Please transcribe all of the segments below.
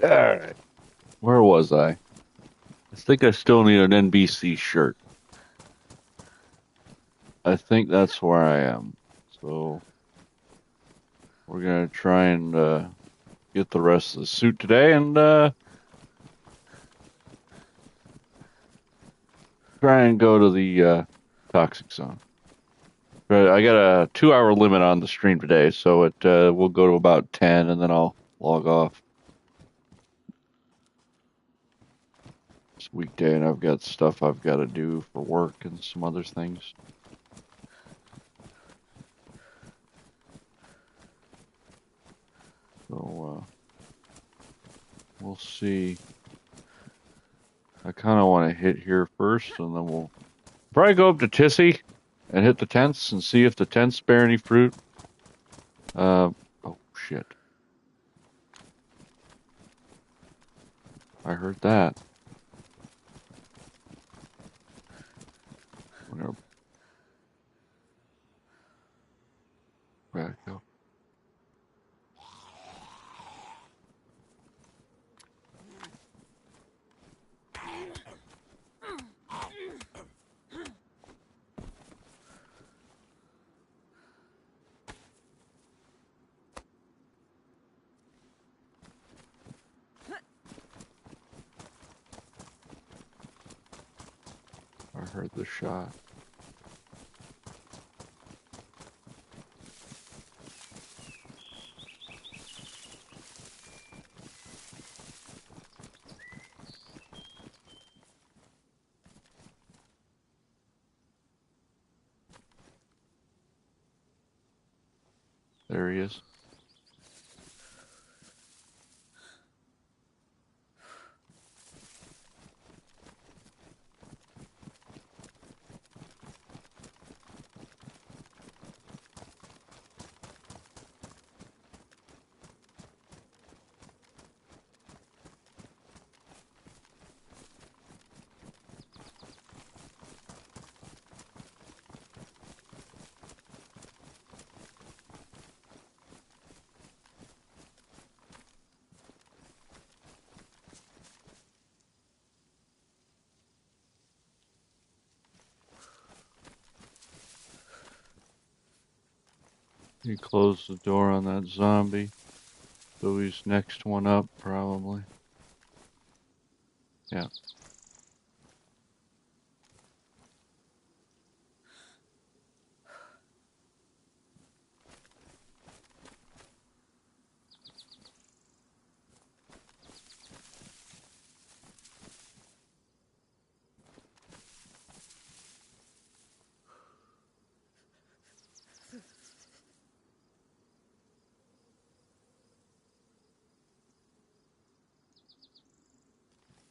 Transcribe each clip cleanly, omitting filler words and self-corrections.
Alright. Where was I? I think I still need an NBC shirt. I think that's where I am. So we're gonna try and get the rest of the suit today and try and go to the toxic zone. But I got a 2 hour limit on the stream today, so it will go to about 10 and then I'll log off. It's weekday and I've got stuff I've got to do for work and some other things. So we'll see. I kind of want to hit here first, and then we'll probably go up to Tissy and hit the tents and see if the tents bear any fruit. Oh shit! I heard that. I'm gonna back up. I heard the shot. There he is. He closed the door on that zombie, so he's next one up probably. Yeah.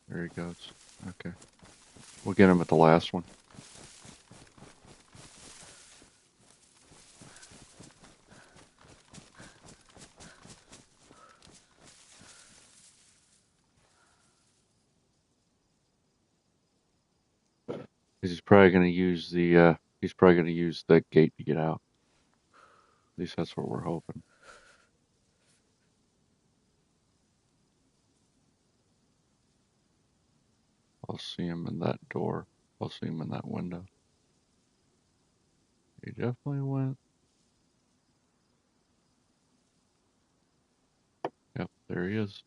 There he goes. Okay. We'll get him at the last one. He's probably gonna use the he's probably gonna use that gate to get out. At least that's what we're hoping. I'll see him in that door. I'll see him in that window. He definitely went. Yep, there he is.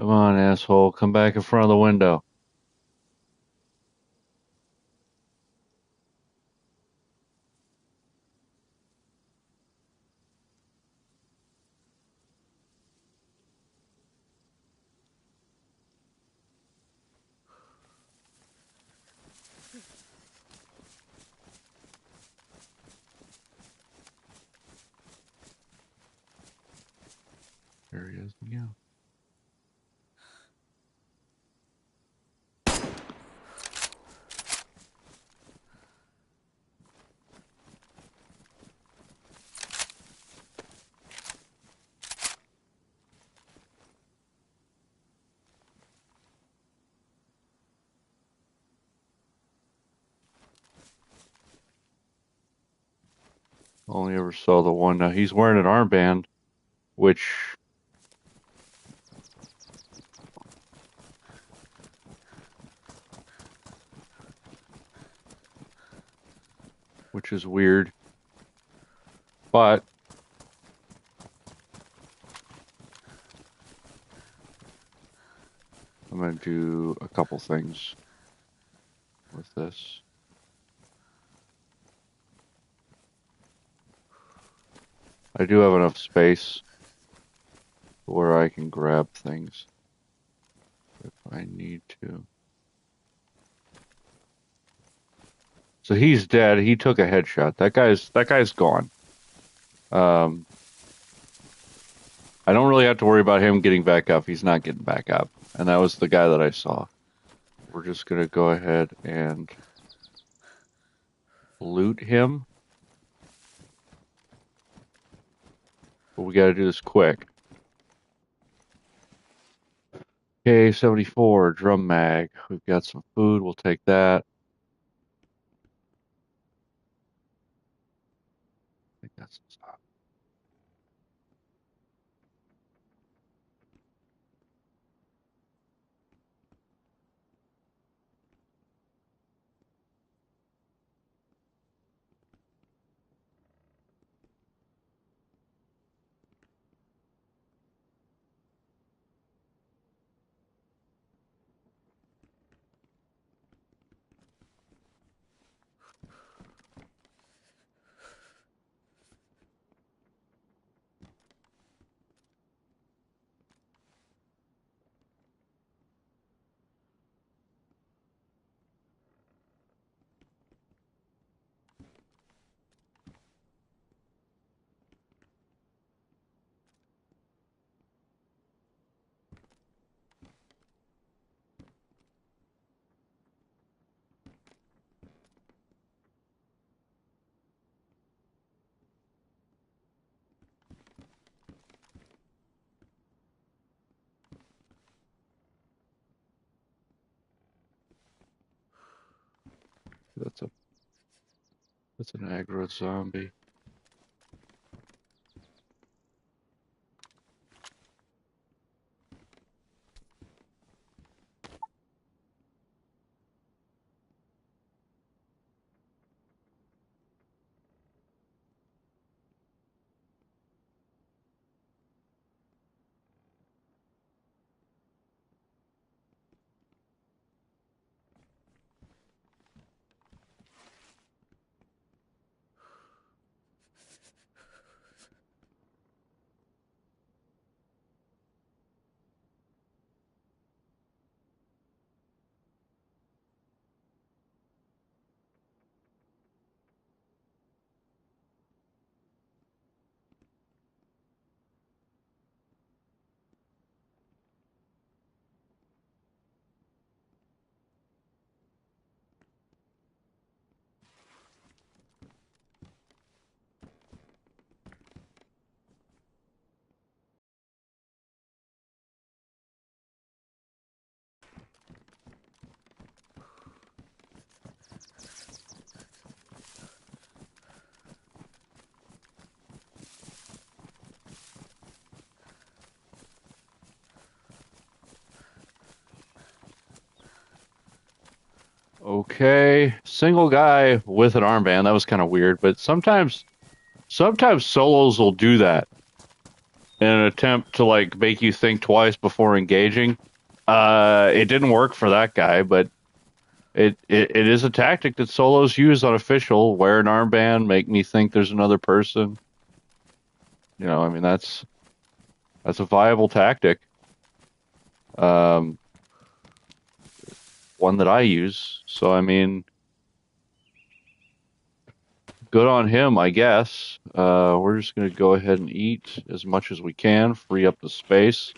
Come on, asshole. Come back in front of the window. There he is again. Only ever saw the one. Now he's wearing an armband, which is weird. But I'm going to do a couple things with this. I do have enough space where I can grab things if I need to. So he's dead. He took a headshot. That guy's gone. I don't really have to worry about him getting back up. He's not getting back up. And that was the guy that I saw. We're just going to go ahead and loot him. But we got to do this quick. Okay, 74, drum mag. We've got some food. We'll take that. I think that's stop. That's an aggro zombie. Okay, single guy with an armband. That was kind of weird, but sometimes solos will do that in an attempt to like make you think twice before engaging. It didn't work for that guy, but it is a tactic that solos use on official. Wear an armband, make me think there's another person. You know, I mean that's a viable tactic. Um, one that I use. So I mean, good on him, I guess. We're just gonna go ahead and eat as much as we can, free up the space.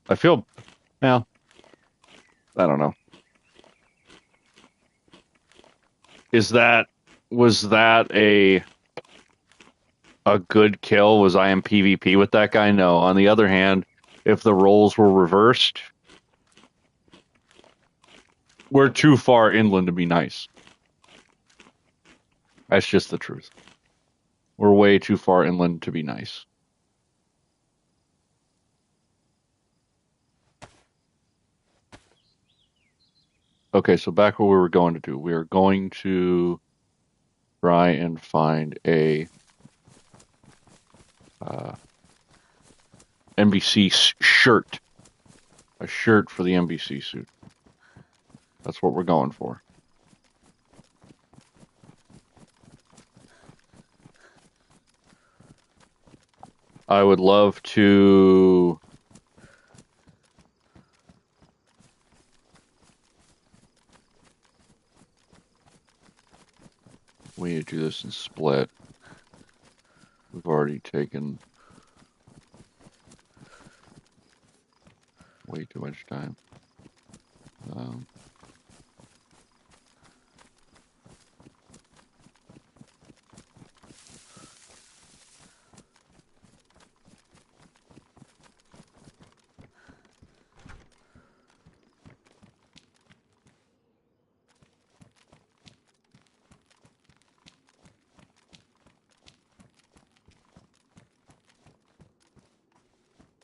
I feel, now, I don't know. Was that a good kill? Was I in PvP with that guy? No. On the other hand, if the roles were reversed, we're too far inland to be nice. That's just the truth. We're way too far inland to be nice. Okay, so back what we were going to do. We are going to try and find a NBC shirt. A shirt for the NBC suit. That's what we're going for. I would love to... We need to do this in split. We've already taken way too much time.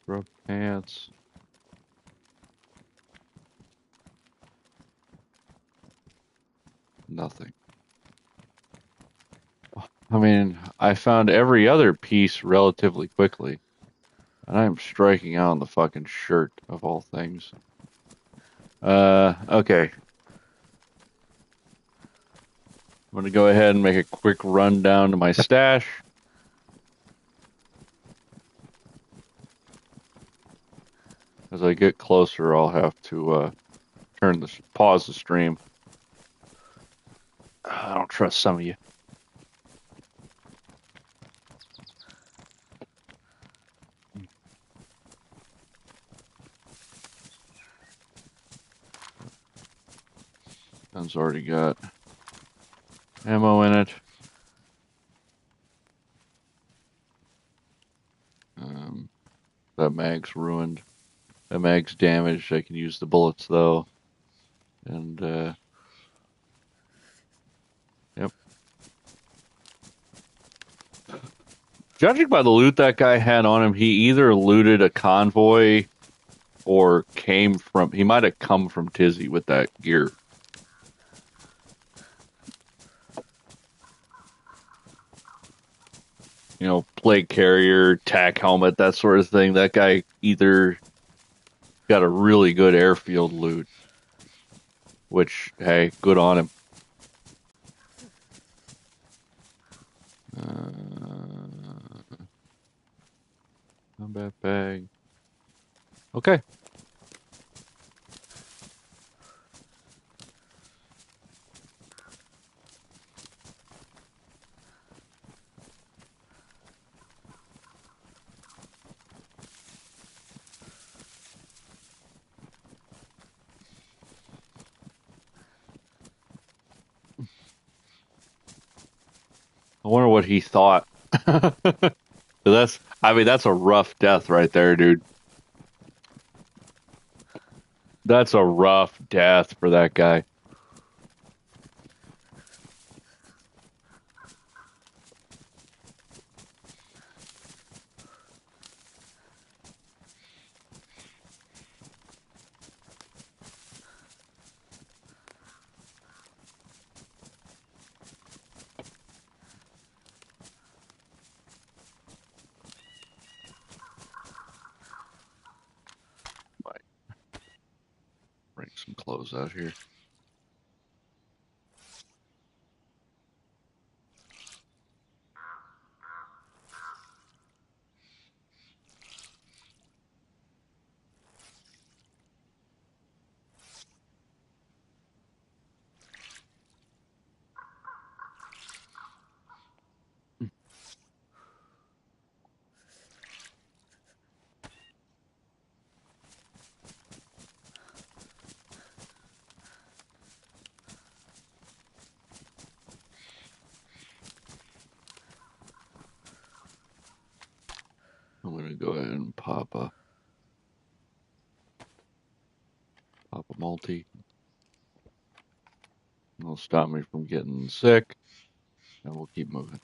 Scrub pants. Nothing. I mean, I found every other piece relatively quickly. And I'm striking out on the fucking shirt of all things. Okay. I'm gonna go ahead and make a quick run down to my stash. As I get closer, I'll have to pause the stream. I don't trust some of you. Gun's already got ammo in it. That mag's ruined. That mag's damaged. I can use the bullets though. And yep. Judging by the loot that guy had on him, he either looted a convoy or he might have come from Tizzy with that gear. You know, plate carrier, tack helmet, that sort of thing. That guy either got a really good airfield loot, which, hey, good on him. Combat bag. Okay. I wonder what he thought. That's a rough death right there, dude. That's a rough death for that guy. Might bring some clothes out here. pop a multi. It'll stop me from getting sick, and we'll keep moving.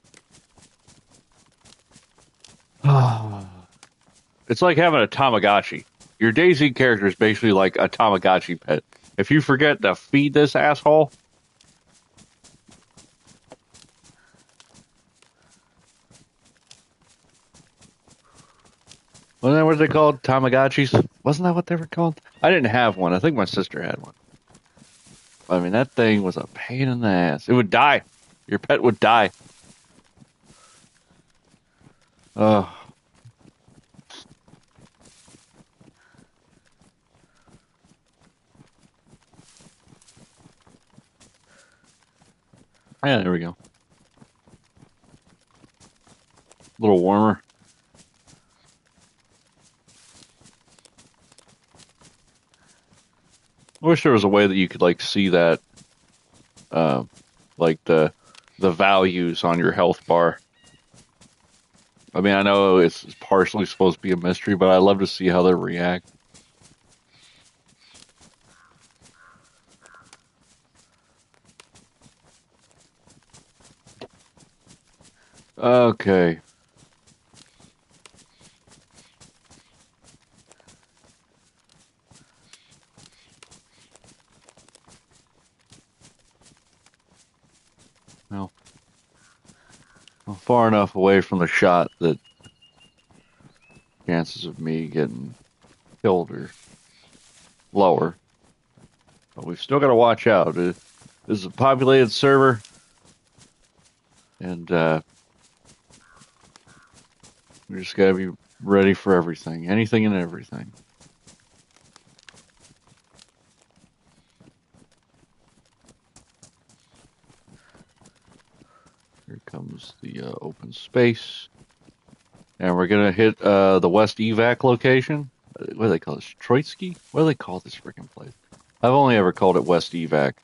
It's like having a Tamagotchi. Your DayZ character is basically like a Tamagotchi pet. If you forget to feed this asshole, wasn't that what they called? Tamagotchis? Wasn't that what they were called? I didn't have one. I think my sister had one. I mean, that thing was a pain in the ass. It would die. Your pet would die. Oh. Yeah, there we go. A little warmer. I wish there was a way that you could like see that, like the values on your health bar. I mean, I know it's partially supposed to be a mystery, but I'd love to see how they react. Okay. Well, I'm far enough away from the shot that chances of me getting killed are lower. But we've still got to watch out. This is a populated server, and we just got to be ready for everything. Anything and everything. Here comes the open space. And we're going to hit the West Evac location. What do they call this? Troitsky? What do they call this freaking place? I've only ever called it West Evac.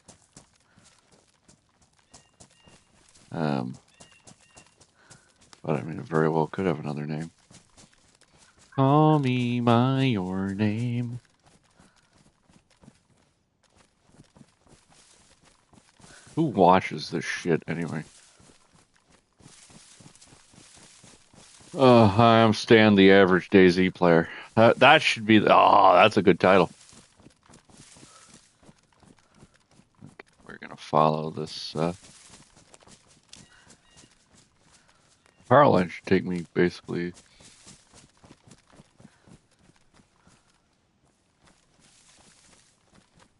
But I mean, it very well could have another name. Call me by your name. Who watches this shit anyway? Hi, I'm Stan, the average DayZ player. That should be. That's a good title. Okay, we're gonna follow this. Power line should take me basically.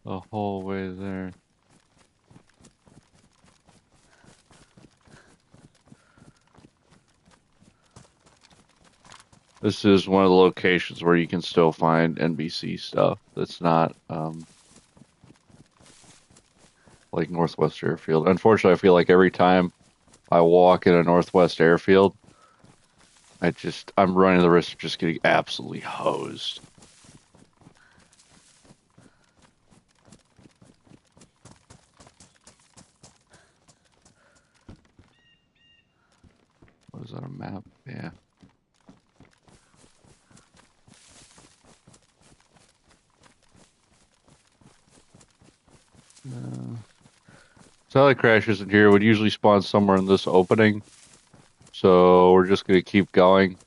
The whole way there. This is one of the locations where you can still find NBC stuff that's not like Northwest Airfield. Unfortunately, I feel like every time I walk in a Northwest Airfield, I'm running the risk of just getting absolutely hosed. What is that, a map? Yeah. Satellite crashes in here would usually spawn somewhere in this opening. So we're just going to keep going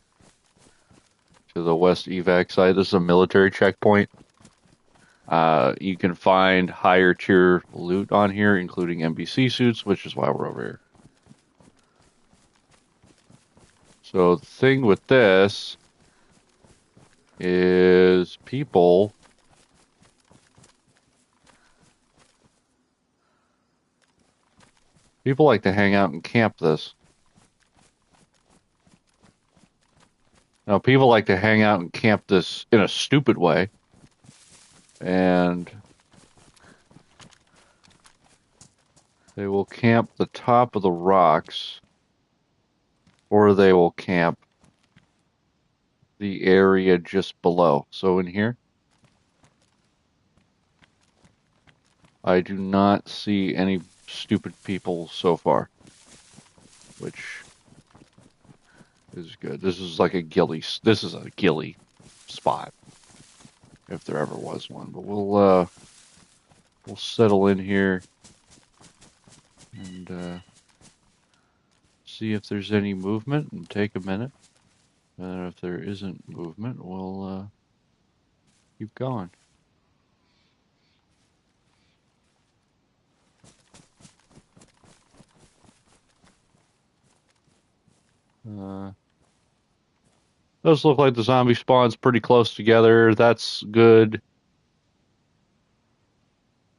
to the West Evac site. This is a military checkpoint. You can find higher tier loot on here, including NBC suits, which is why we're over here. So the thing with this is people like to hang out and camp this. Now, people like to hang out and camp this in a stupid way. And they will camp the top of the rocks, or they will camp the area just below. So in here, I do not see any stupid people so far, which is good. This is like a ghillie. This is a ghillie. spot, if there ever was one. But we'll settle in here and see if there's any movement and take a minute. And if there isn't movement, we'll keep going. Those look like the zombie spawn's pretty close together. That's good.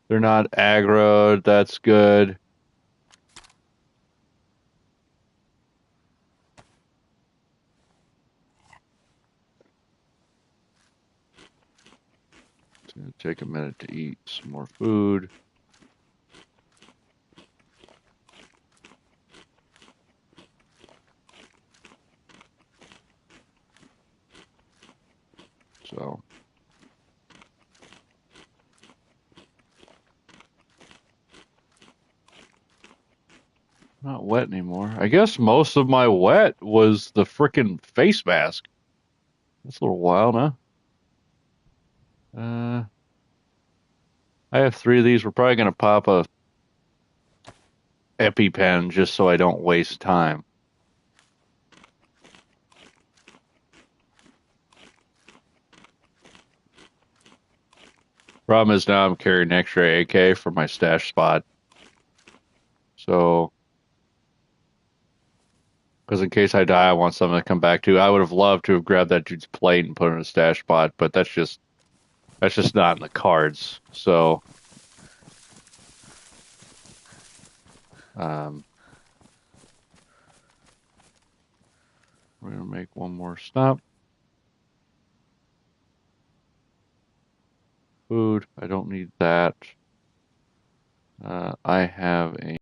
They're not aggro. That's good. It's gonna take a minute to eat some more food. So. Not wet anymore. I guess most of my wet was the frickin' face mask. That's a little wild, huh? I have 3 of these. We're probably gonna pop a EpiPen just so I don't waste time. Problem is now I'm carrying an extra AK for my stash spot. So, because in case I die, I want something to come back to. I would have loved to have grabbed that dude's plate and put it in a stash spot, but that's just not in the cards. So, we're gonna make one more stop. Food. I don't need that. I have a.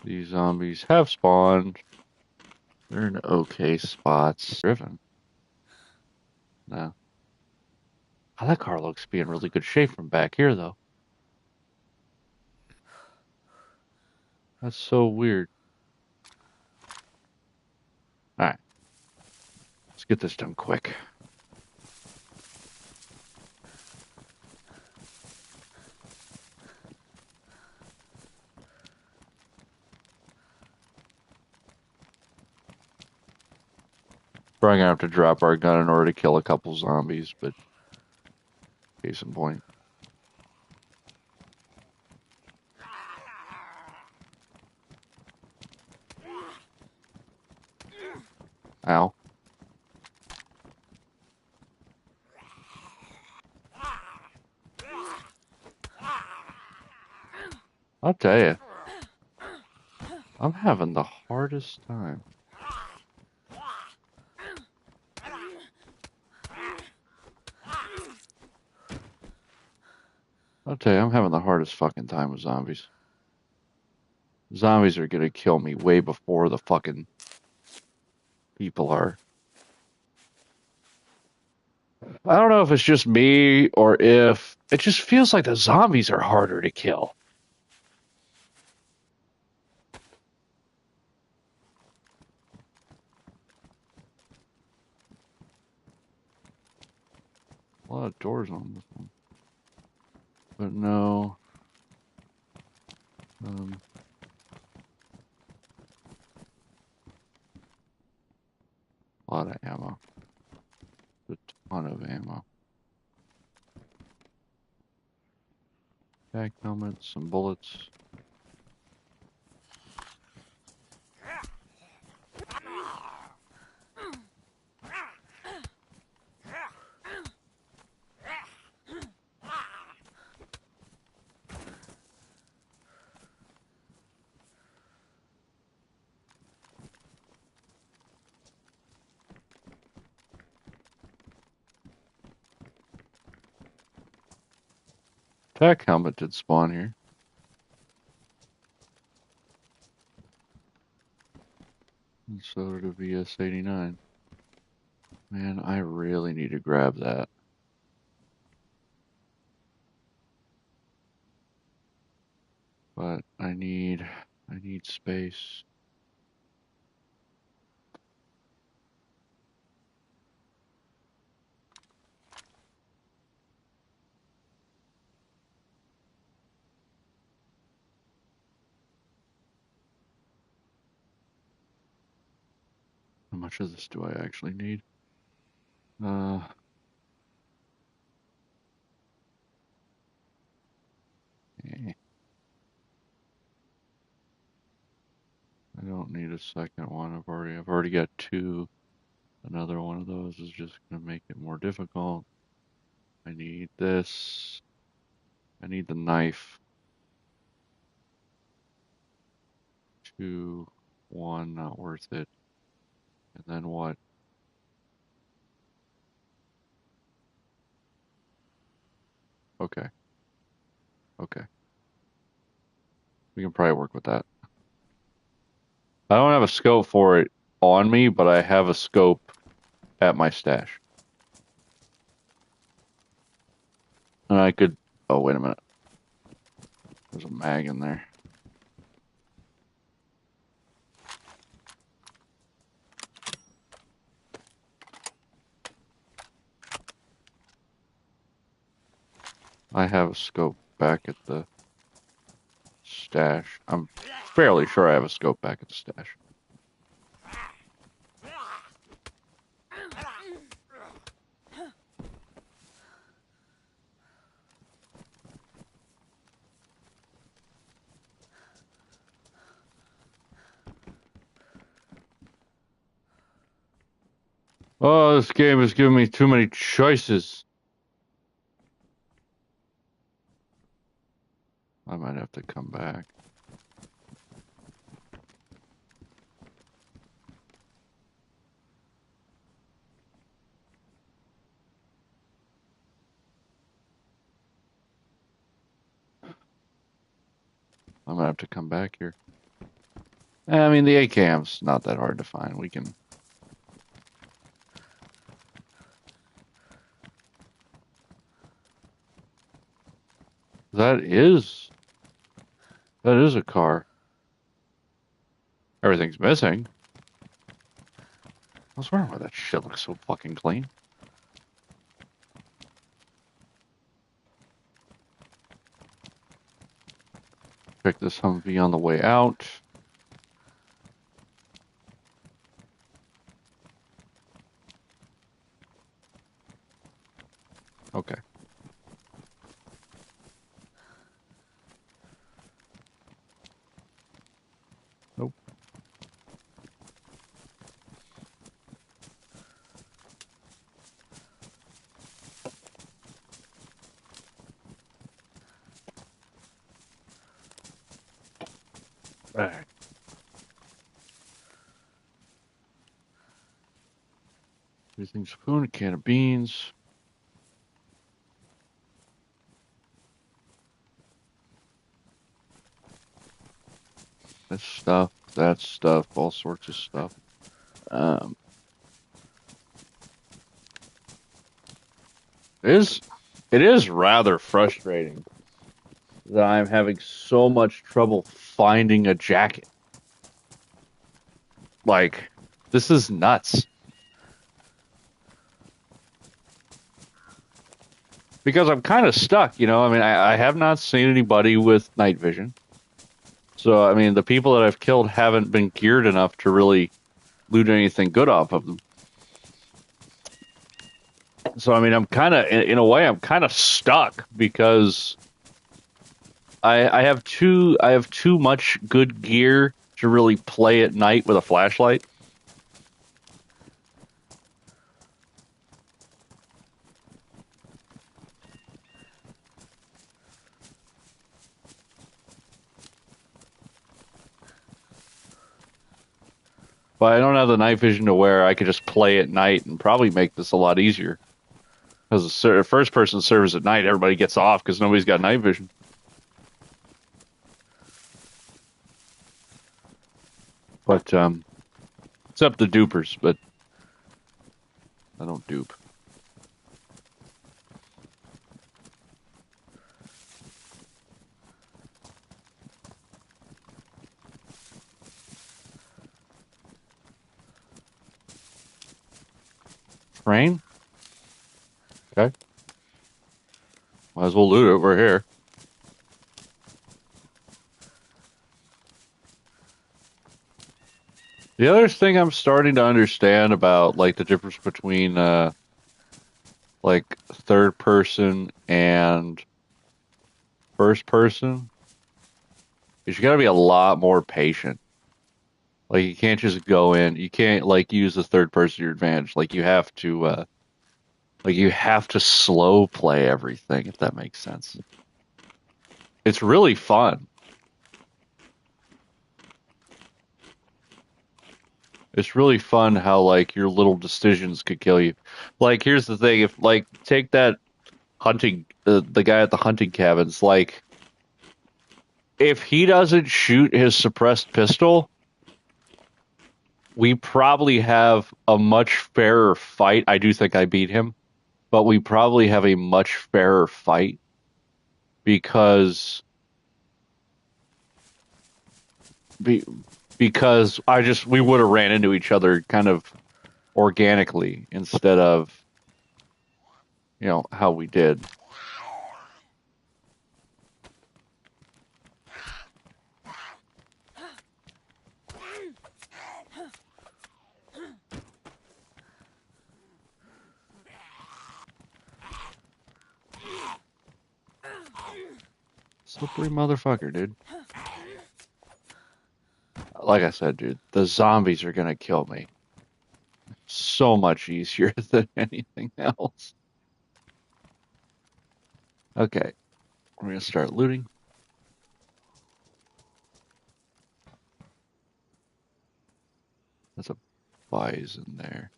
These zombies have spawned. They're in okay spots. Driven. No. Oh, that car looks to be in really good shape from back here, though. That's so weird. Alright. Let's get this done quick. Probably gonna have to drop our gun in order to kill a couple zombies, but case in point. Ow. I'll tell you, I'm having the hardest time. I'll tell you, I'm having the hardest fucking time with zombies. Zombies are gonna kill me way before the fucking people are. I don't know if it's just me or if it just feels like the zombies are harder to kill. A lot of doors on this one. But no. A lot of ammo. A ton of ammo. Back helmets, some bullets. Tech helmet did spawn here. And so did a VS-89. Man, I really need to grab that. But I need space. much of this do I actually need? Eh, I don't need a second one. I've already got two. Another one of those is just gonna make it more difficult. I need this. I need the knife. 2, 1, not worth it. And then what? Okay. Okay. We can probably work with that. I don't have a scope for it on me, but I have a scope at my stash. And I could... Oh, wait a minute. There's a mag in there. I have a scope back at the stash. I'm fairly sure I have a scope back at the stash. Oh, this game is giving me too many choices. I might have to come back. I might have to come back here. I mean, the AKM's not that hard to find. We can... That is a car. Everything's missing. I was wondering why that shit looks so fucking clean. Check this Humvee on the way out. Okay. Nope. Alright. Everything spoon, a can of beans. This stuff, that stuff, all sorts of stuff. It is rather frustrating that I'm having so much trouble finding a jacket. Like, this is nuts. Because I'm kind of stuck, you know? I mean, I have not seen anybody with night vision. So, I mean, the people that I've killed haven't been geared enough to really loot anything good off of them. So, I mean, I'm kind of, in a way, I'm kind of stuck because I have too much good gear to really play at night with a flashlight. But I don't have the night vision to where I could just play at night and probably make this a lot easier. Because the first person servers at night, everybody gets off because nobody's got night vision. But, it's up to dupers, but I don't dupe. Train? Okay. Might as well loot it. We're here. The other thing I'm starting to understand about like the difference between like third person and first person is you got to be a lot more patient. Like you can't just go in, you can't like use the third person to your advantage. Like you have to slow play everything if that makes sense. It's really fun. It's really fun how like your little decisions could kill you. Like here's the thing, if like take that hunting the guy at the hunting cabins, like if he doesn't shoot his suppressed pistol, we probably have a much fairer fight. I do think I beat him, but we probably have a much fairer fight because be, because I just we would have ran into each other kind of organically instead of how we did. Slippery motherfucker, dude. Like I said, dude, the zombies are gonna kill me. So much easier than anything else. Okay, we're gonna start looting. There's a bison there.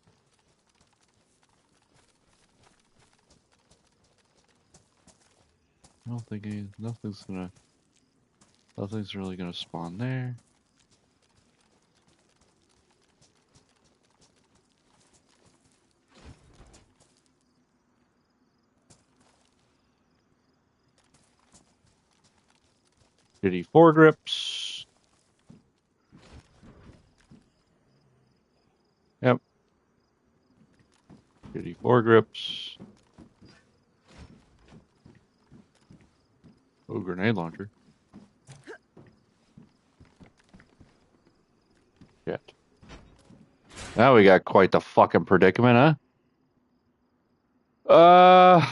I don't think nothing's really gonna spawn there. Shitty foregrips. Yep. Shitty foregrips. Oh, grenade launcher. Shit. Now we got quite the fucking predicament, huh?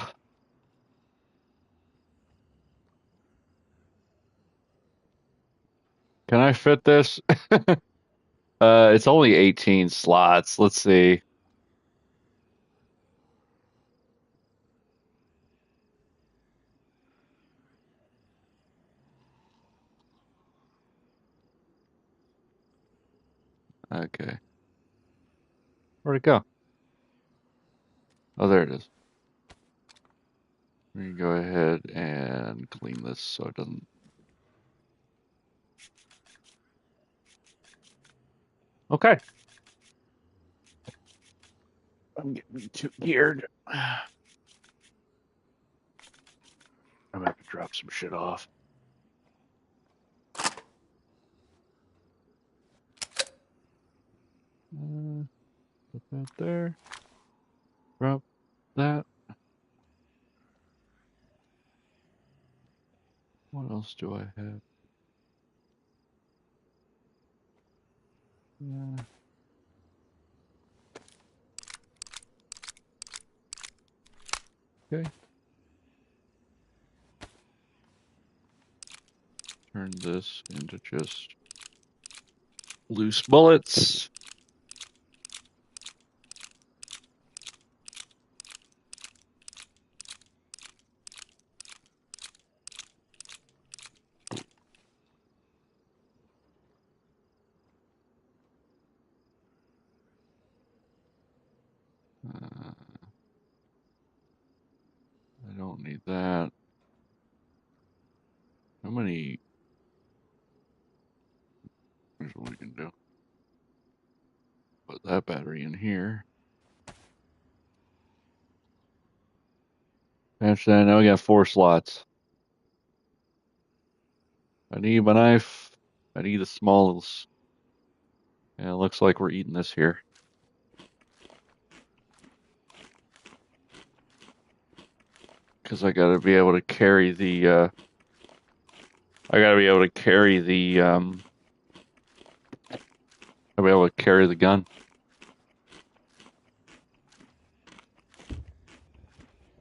Can I fit this? It's only 18 slots. Let's see. Okay. Where'd it go? Oh, there it is. We can go ahead and clean this so it doesn't. Okay. I'm getting too geared. I'm gonna have to drop some shit off. Put that there. Drop that. What else do I have? Yeah. Okay. Turn this into just loose bullets. I don't need that. How many? Here's what we can do. Put that battery in here. Patch that. Now we got 4 slots. I need my knife. I need the smalls. Yeah, it looks like we're eating this here. Because I gotta be able to carry the, I gotta be able to carry the I'll be able to carry the gun.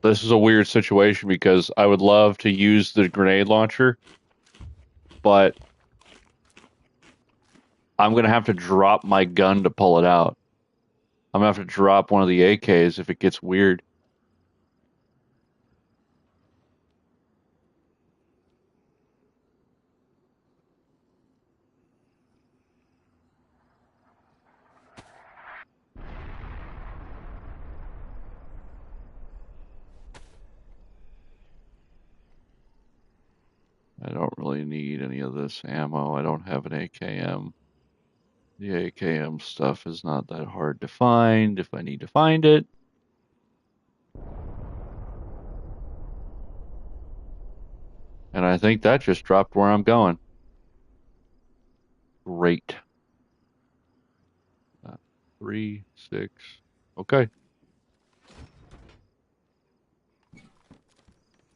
This is a weird situation because I would love to use the grenade launcher, but I'm going to have to drop my gun to pull it out. I'm going to have to drop one of the AKs if it gets weird. I don't really need any of this ammo. I don't have an AKM. The AKM stuff is not that hard to find if I need to find it. And I think that just dropped where I'm going. Great. 3, 6. Okay.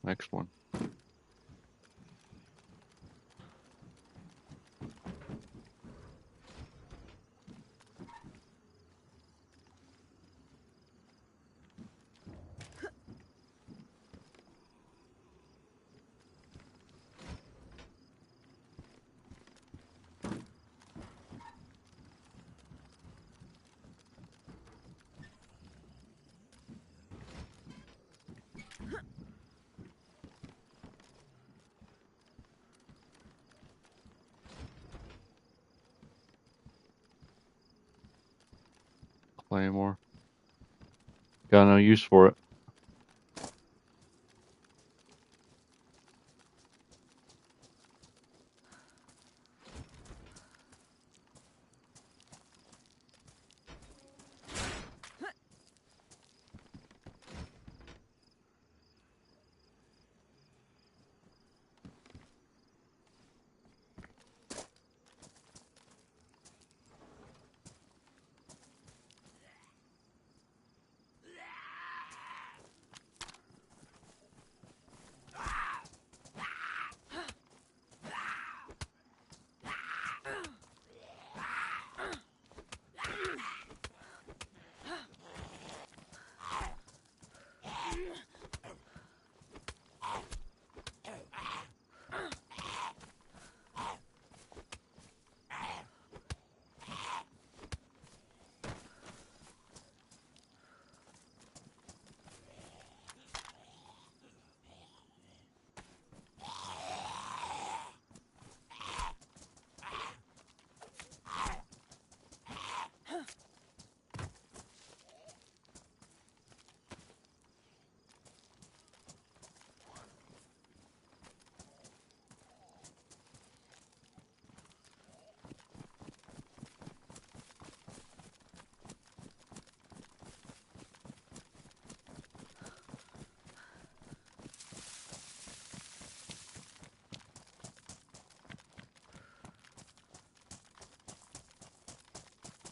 Next one. Claymore. Got no use for it.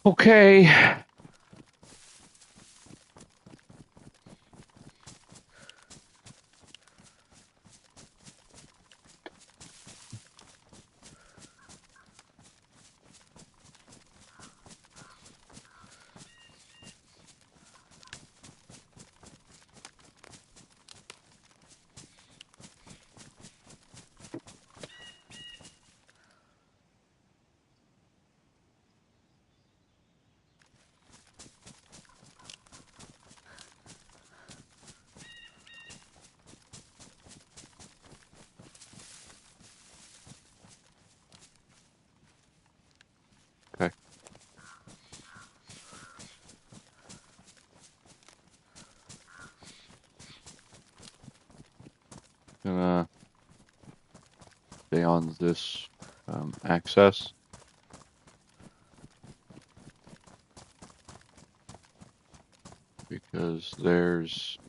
Okay. Okay. Gonna stay on this access. Because there's,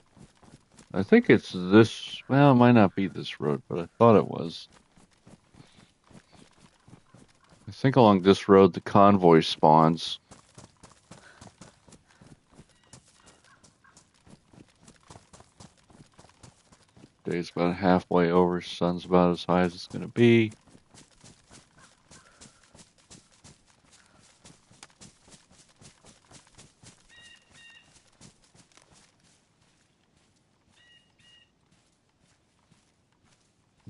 I think it's this, well, it might not be this road, but I thought it was. I think along this road the convoy spawns. Day's about halfway over, sun's about as high as it's gonna be.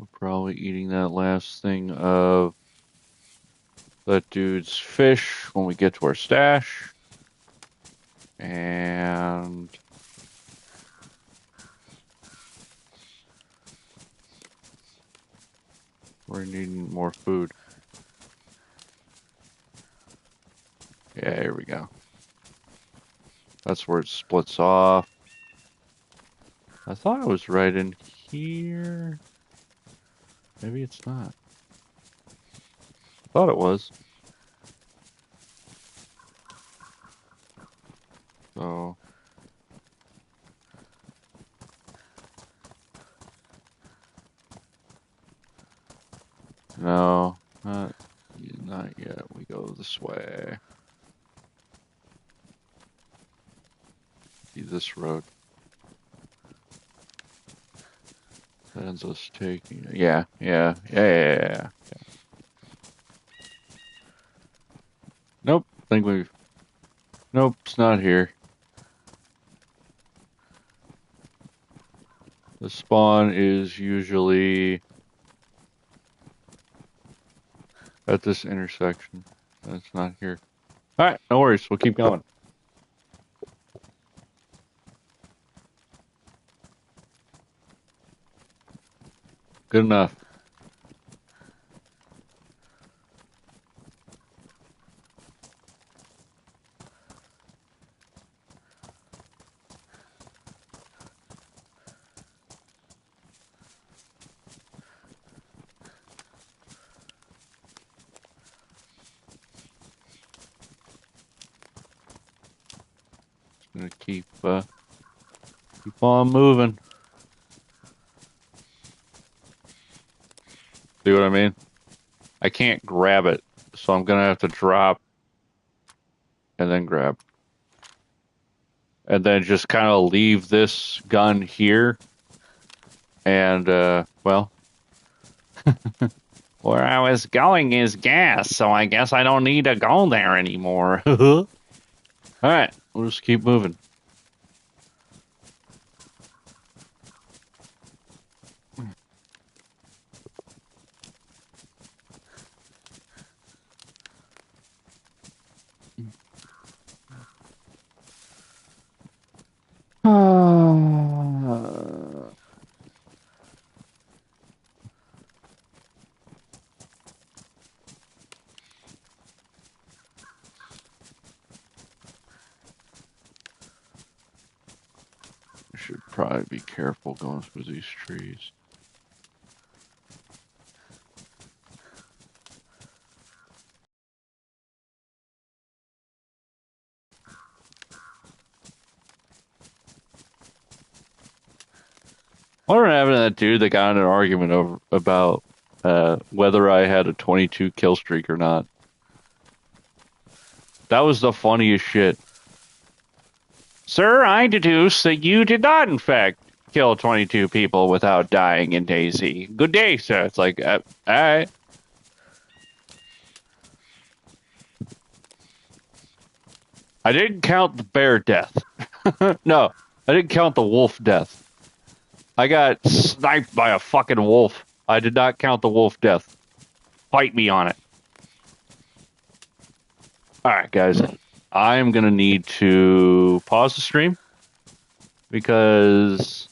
We're probably eating that last thing of that dude's fish when we get to our stash. And we're needing more food. Yeah, here we go. That's where it splits off. I thought it was right in here. Maybe it's not. I thought it was. So no, not yet. We go this way. See this road. That ends us taking. Yeah. Nope. Think we've. Nope, it's not here. The spawn is usually at this intersection. It's not here. Alright, no worries. We'll keep going. Good enough. Just gonna keep on moving. See what I mean? I can't grab it, so I'm gonna have to drop and then grab. And then just kind of leave this gun here. And, well, where I was going is gas, so I guess I don't need to go there anymore. Alright, we'll just keep moving. I should probably be careful going through these trees. What happened to that dude that got in an argument about whether I had a 22 kill streak or not? That was the funniest shit. Sir, I deduce that you did not, in fact, kill 22 people without dying in DayZ. Good day, sir. It's like, all right. I didn't count the bear death. No, I didn't count the wolf death. I got sniped by a fucking wolf. I did not count the wolf death. Fight me on it. Alright, guys. I am going to need to pause the stream because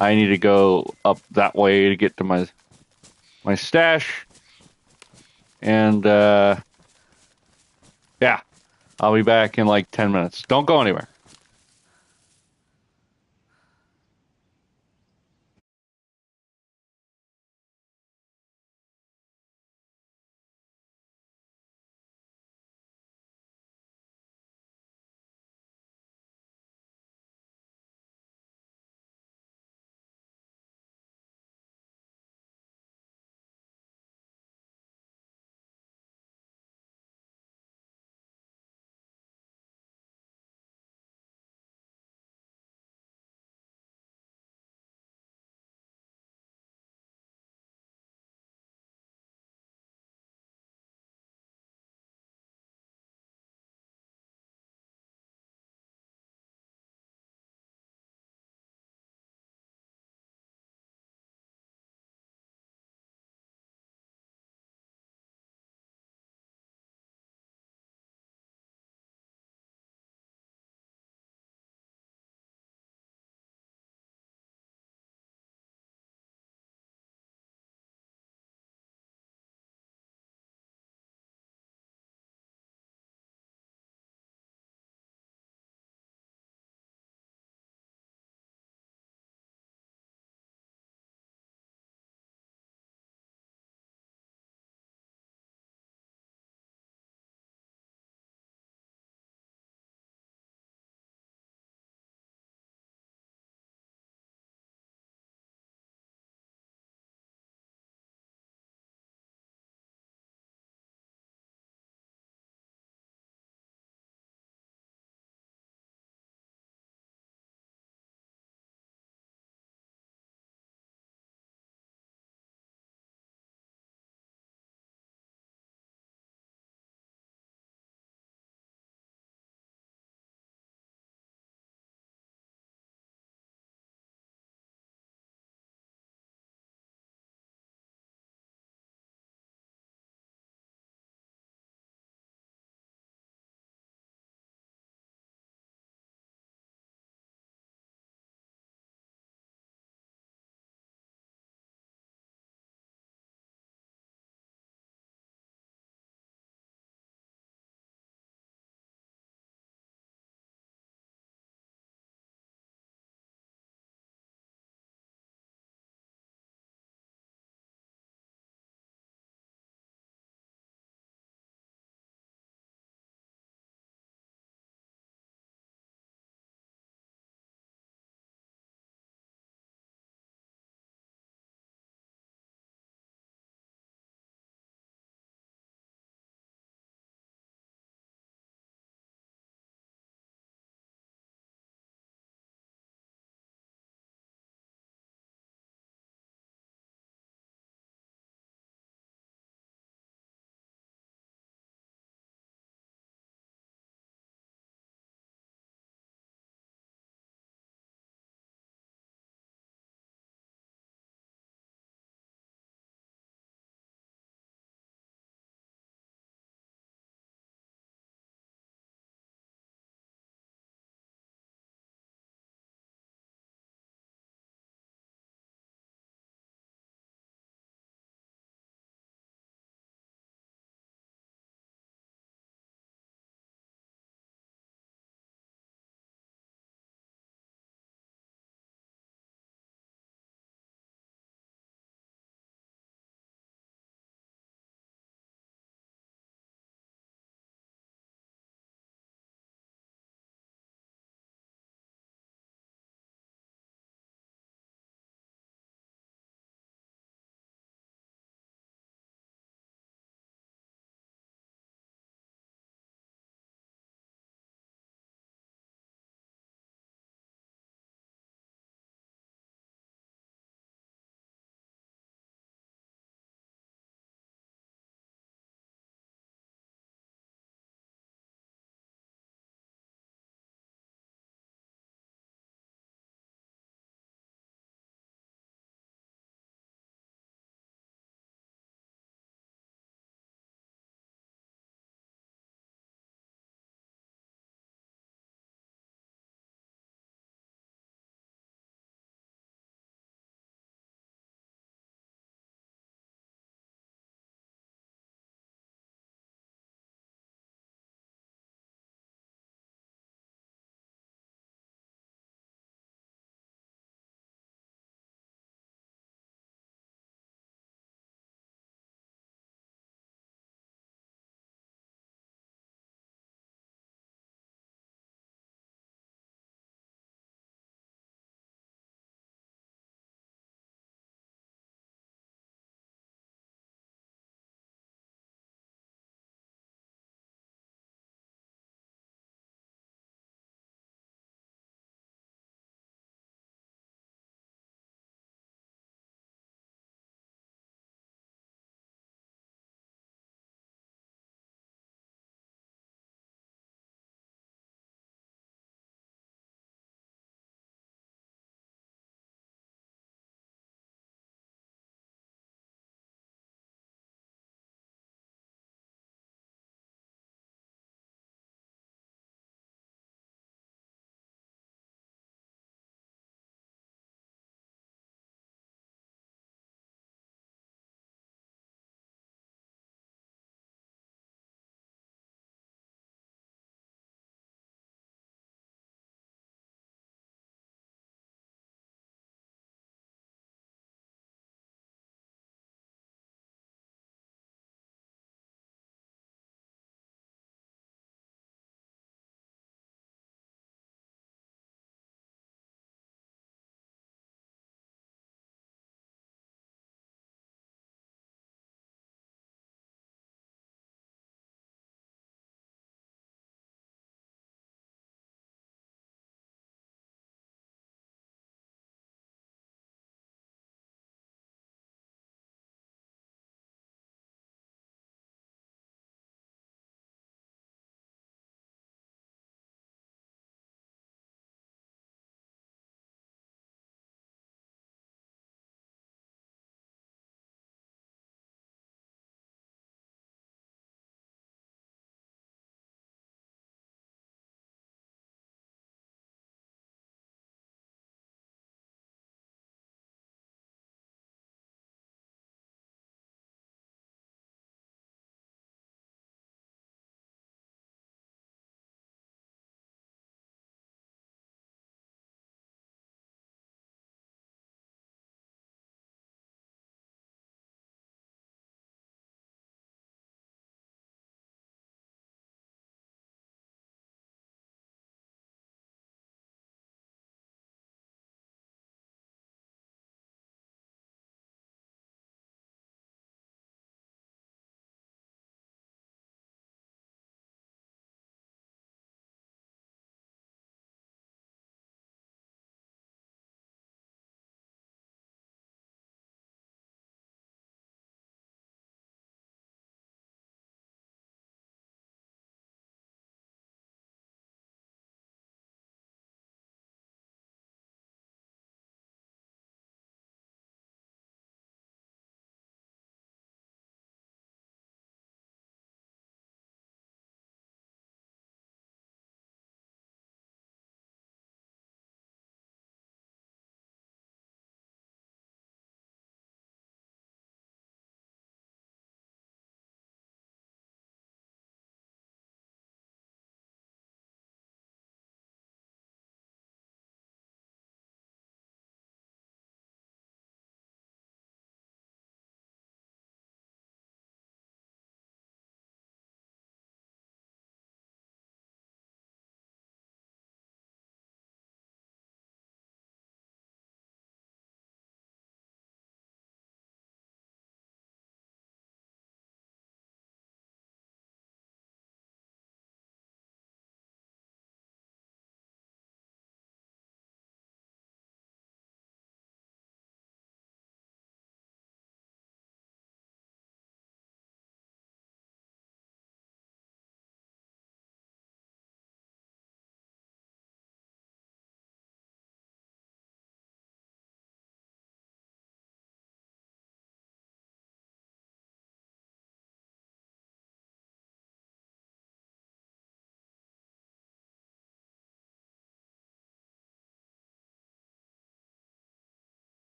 I need to go up that way to get to my stash. And, yeah. I'll be back in like 10 minutes. Don't go anywhere.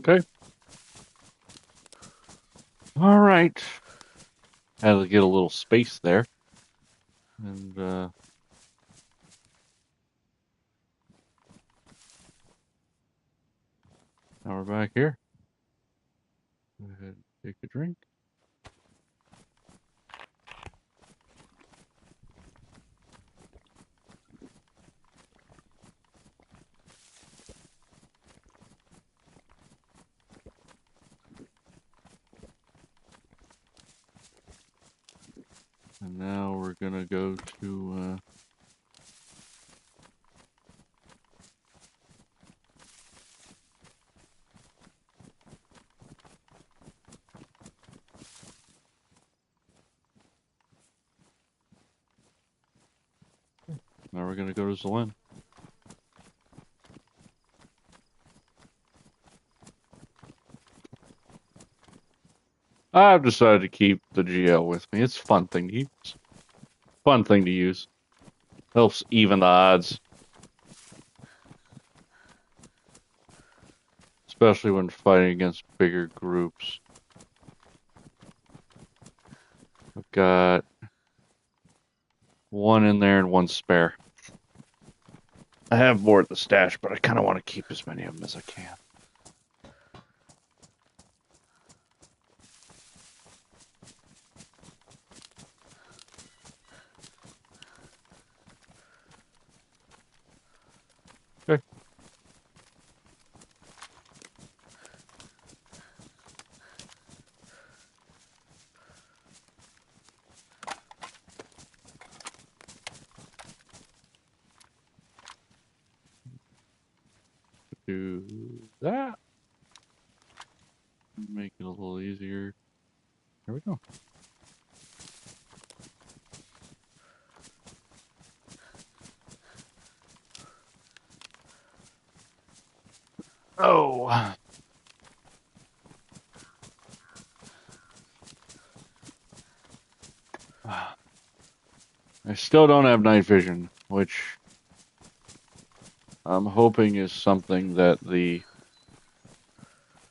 Okay. All right. Had to get a little space there. And now we're back here. Go ahead and take a drink. And now we're gonna go to now we're gonna go to Zelin. I've decided to keep the GL with me. It's a fun thing to use. Fun thing to use. Helps even the odds. Especially when fighting against bigger groups. I've got one in there and one spare. I have more at the stash, but I kind of want to keep as many of them as I can. Okay. Do that. Make it a little easier. There we go. Oh. I still don't have night vision, which I'm hoping is something that the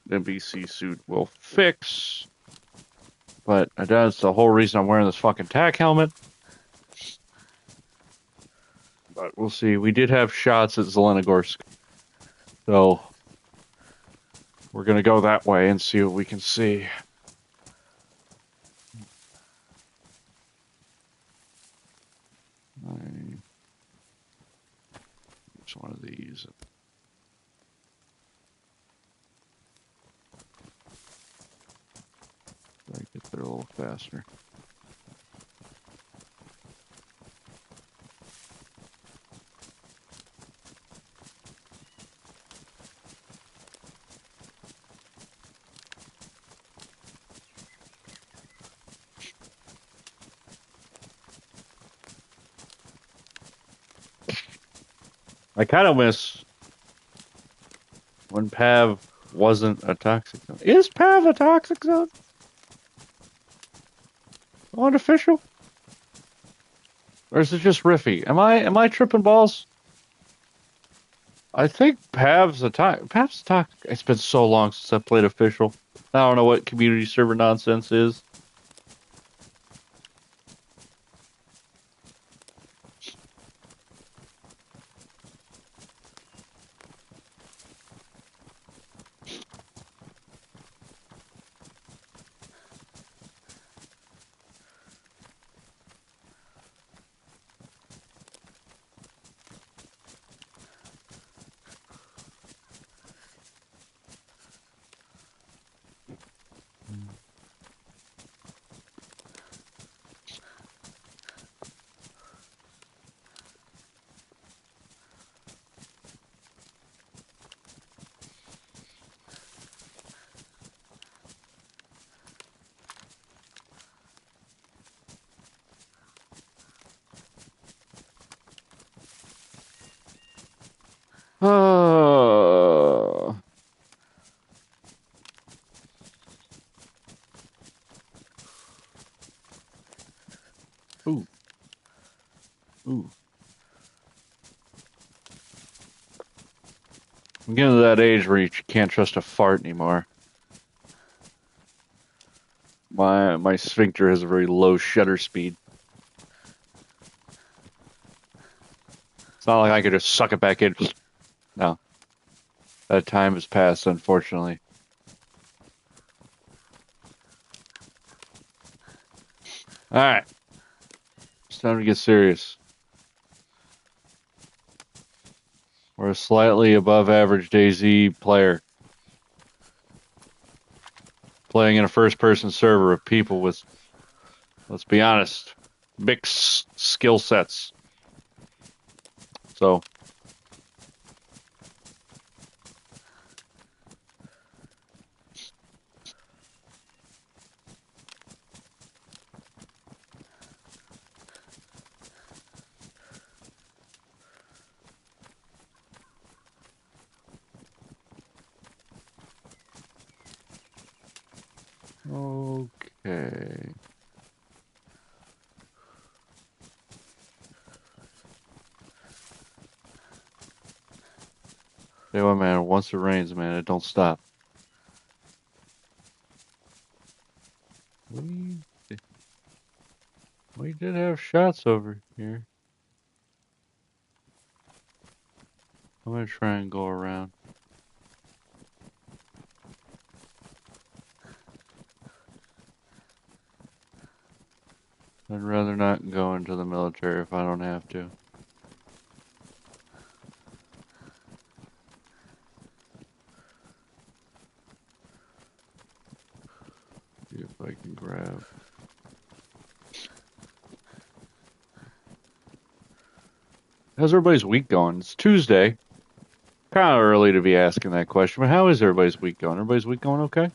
NBC suit will fix. But that's the whole reason I'm wearing this fucking tack helmet. But we'll see. We did have shots at Zelenogorsk. So we're going to go that way and see what we can see. Use one of these. I get there a little faster. I kind of miss when Pav wasn't a toxic zone. Is Pav a toxic zone? Unofficial? Or is it just Riffy? Am I tripping balls? I think Pav's a toxic. It's been so long since I played official. I don't know what community server nonsense is. Uh, ooh, ooh, I'm getting to that age where you can't trust a fart anymore. My sphincter has a very low shutter speed. It's not like I could just suck it back in. No. That time has passed, unfortunately. Alright. It's time to get serious. We're a slightly above average DayZ player. Playing in a first-person server of people with, let's be honest, mixed skill sets. So, okay. Hey, what, man? Once it rains, man, it don't stop. We did have shots over here. I'm gonna try and go around. I'd rather not go into the military if I don't have to. See if I can grab. How's everybody's week going? It's Tuesday. Kind of early to be asking that question, but how is everybody's week going? Everybody's week going okay?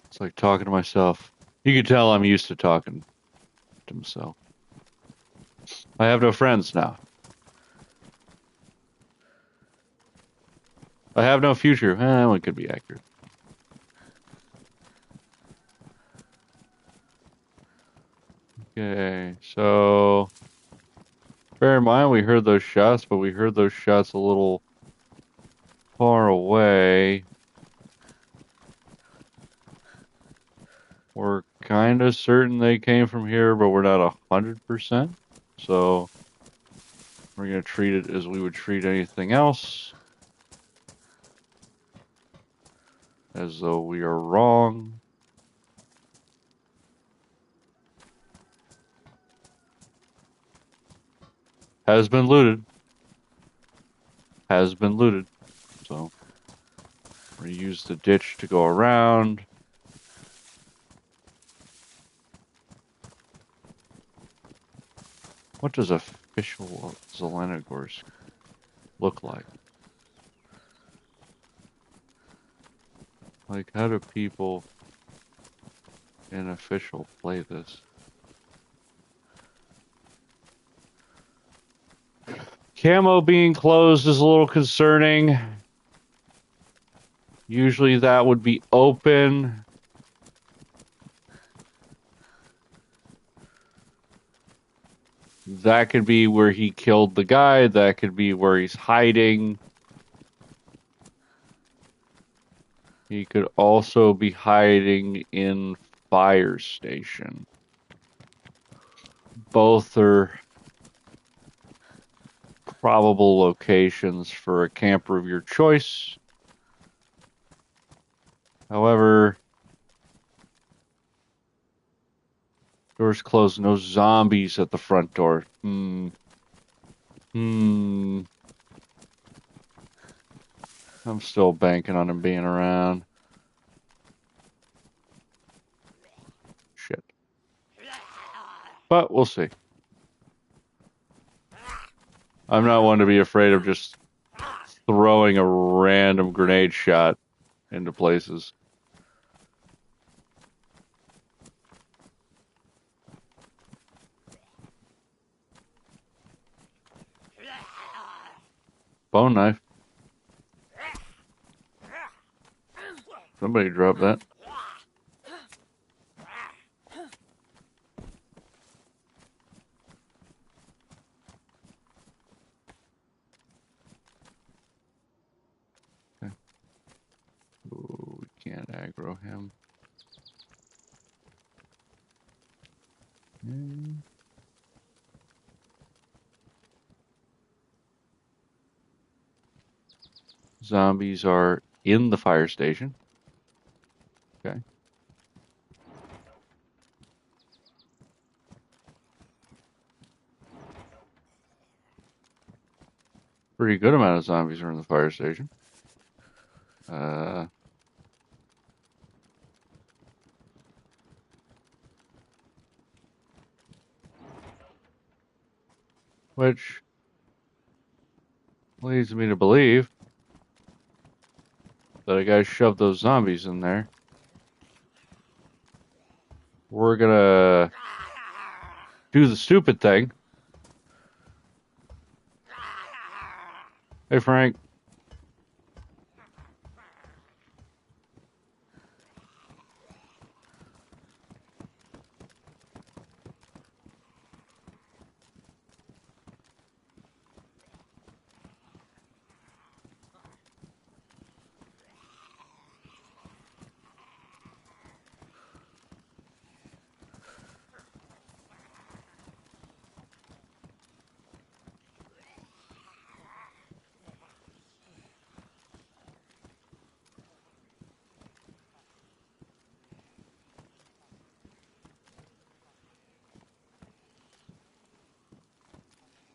It's like talking to myself. You can tell I'm used to talking to myself. I have no friends now. I have no future. That one could be accurate. Okay, so bear in mind we heard those shots, but we heard those shots a little far away. We're kind of certain they came from here, but we're not 100%. So we're going to treat it as we would treat anything else. As though we are wrong. Has been looted. Has been looted. So we're going to use the ditch to go around. What does official Zelenogorsk look like? Like, how do people in official play this? Camo being closed is a little concerning. Usually that would be open. That could be where he killed the guy. That could be where he's hiding. He could also be hiding in fire station. Both are probable locations for a camper of your choice. However, doors closed, no zombies at the front door. I'm still banking on him being around. Shit. But we'll see. I'm not one to be afraid of just throwing a random grenade shot into places. Bone knife. Somebody dropped that. Okay. Ooh, we can't aggro him. Zombies are in the fire station. Okay. Pretty good amount of zombies are in the fire station. Which leads me to believe that I gotta shove those zombies in there. We're gonna do the stupid thing. Hey, Frank.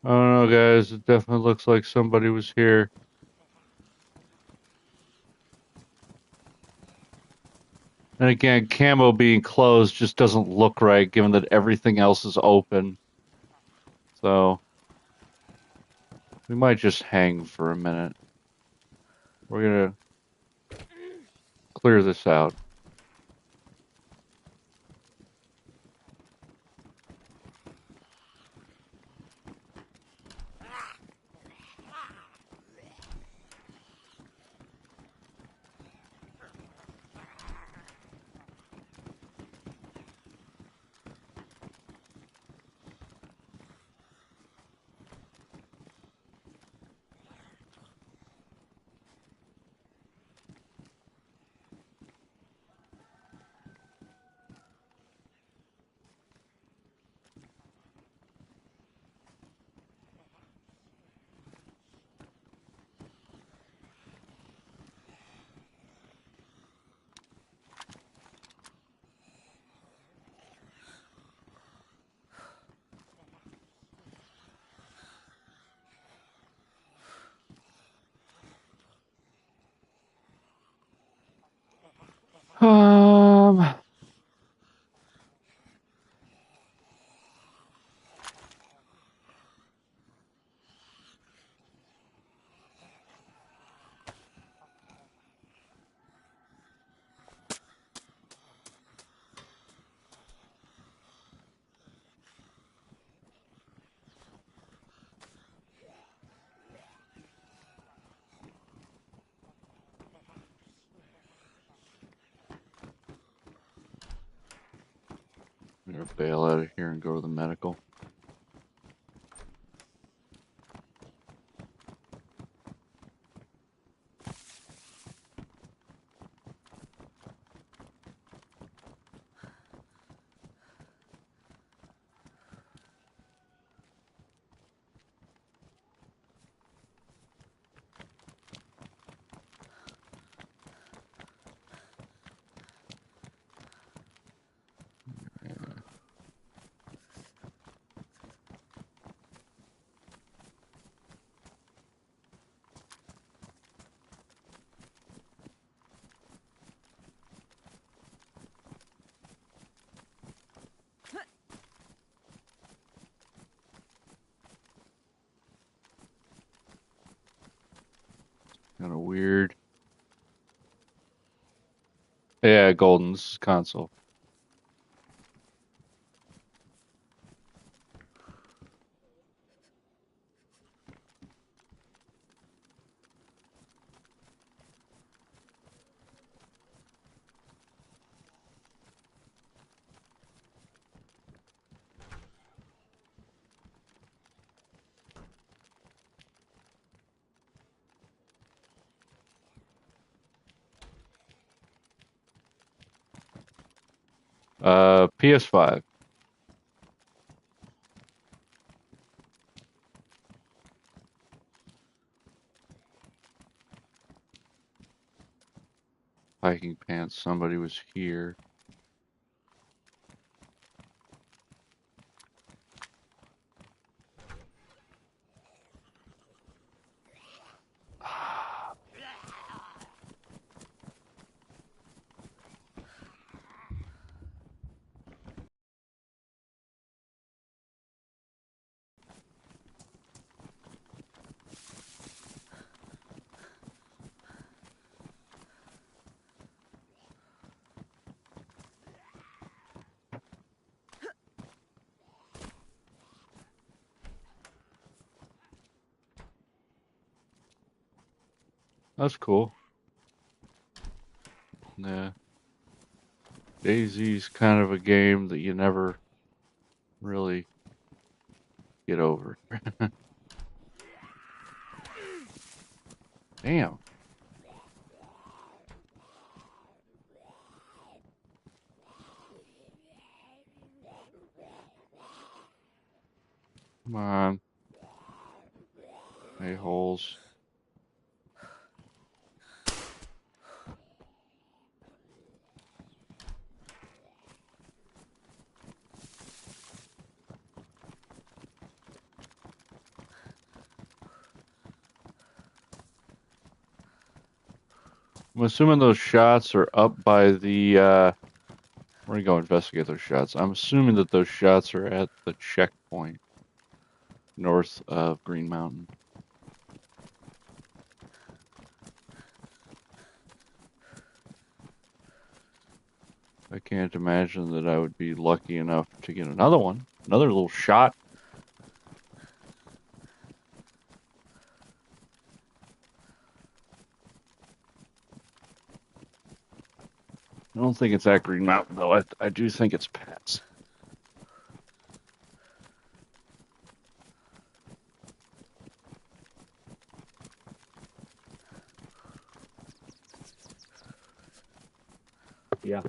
I don't know, guys. It definitely looks like somebody was here. And again, camo being closed just doesn't look right, given that everything else is open. So we might just hang for a minute. We're gonna clear this out. Um, I'm gonna bail out of here and go to the medical. Kind of weird. Yeah, Golden's console. PS5. Hiking pants. Somebody was here. That's cool. Yeah. DayZ's kind of a game that you never really get over. Damn. Come on. A-holes. I'm assuming those shots are up by the, we're gonna go investigate those shots. I'm assuming that those shots are at the checkpoint north of Green Mountain. I can't imagine that I would be lucky enough to get another one. Another little shot. I don't think it's at Green Mountain, though. I do think it's past. Yeah.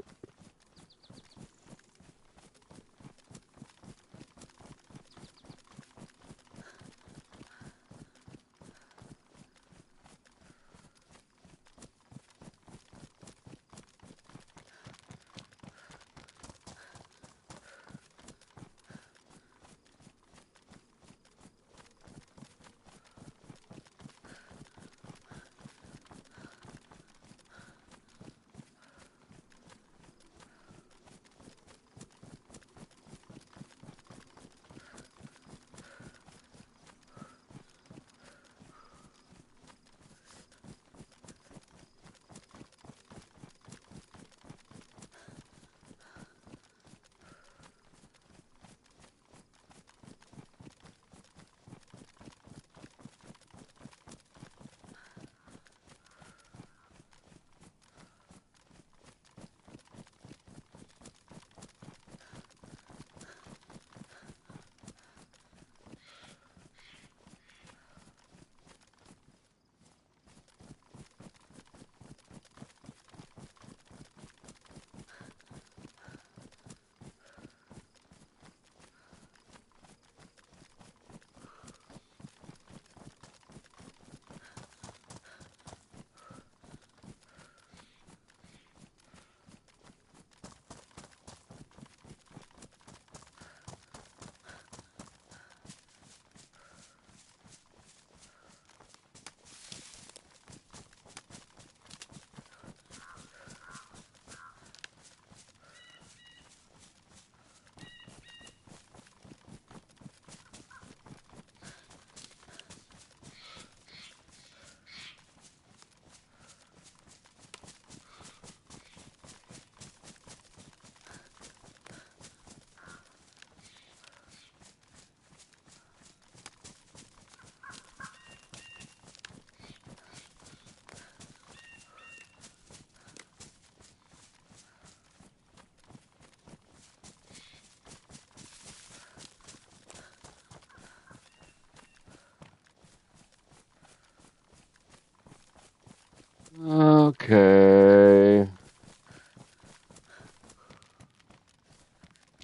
Okay.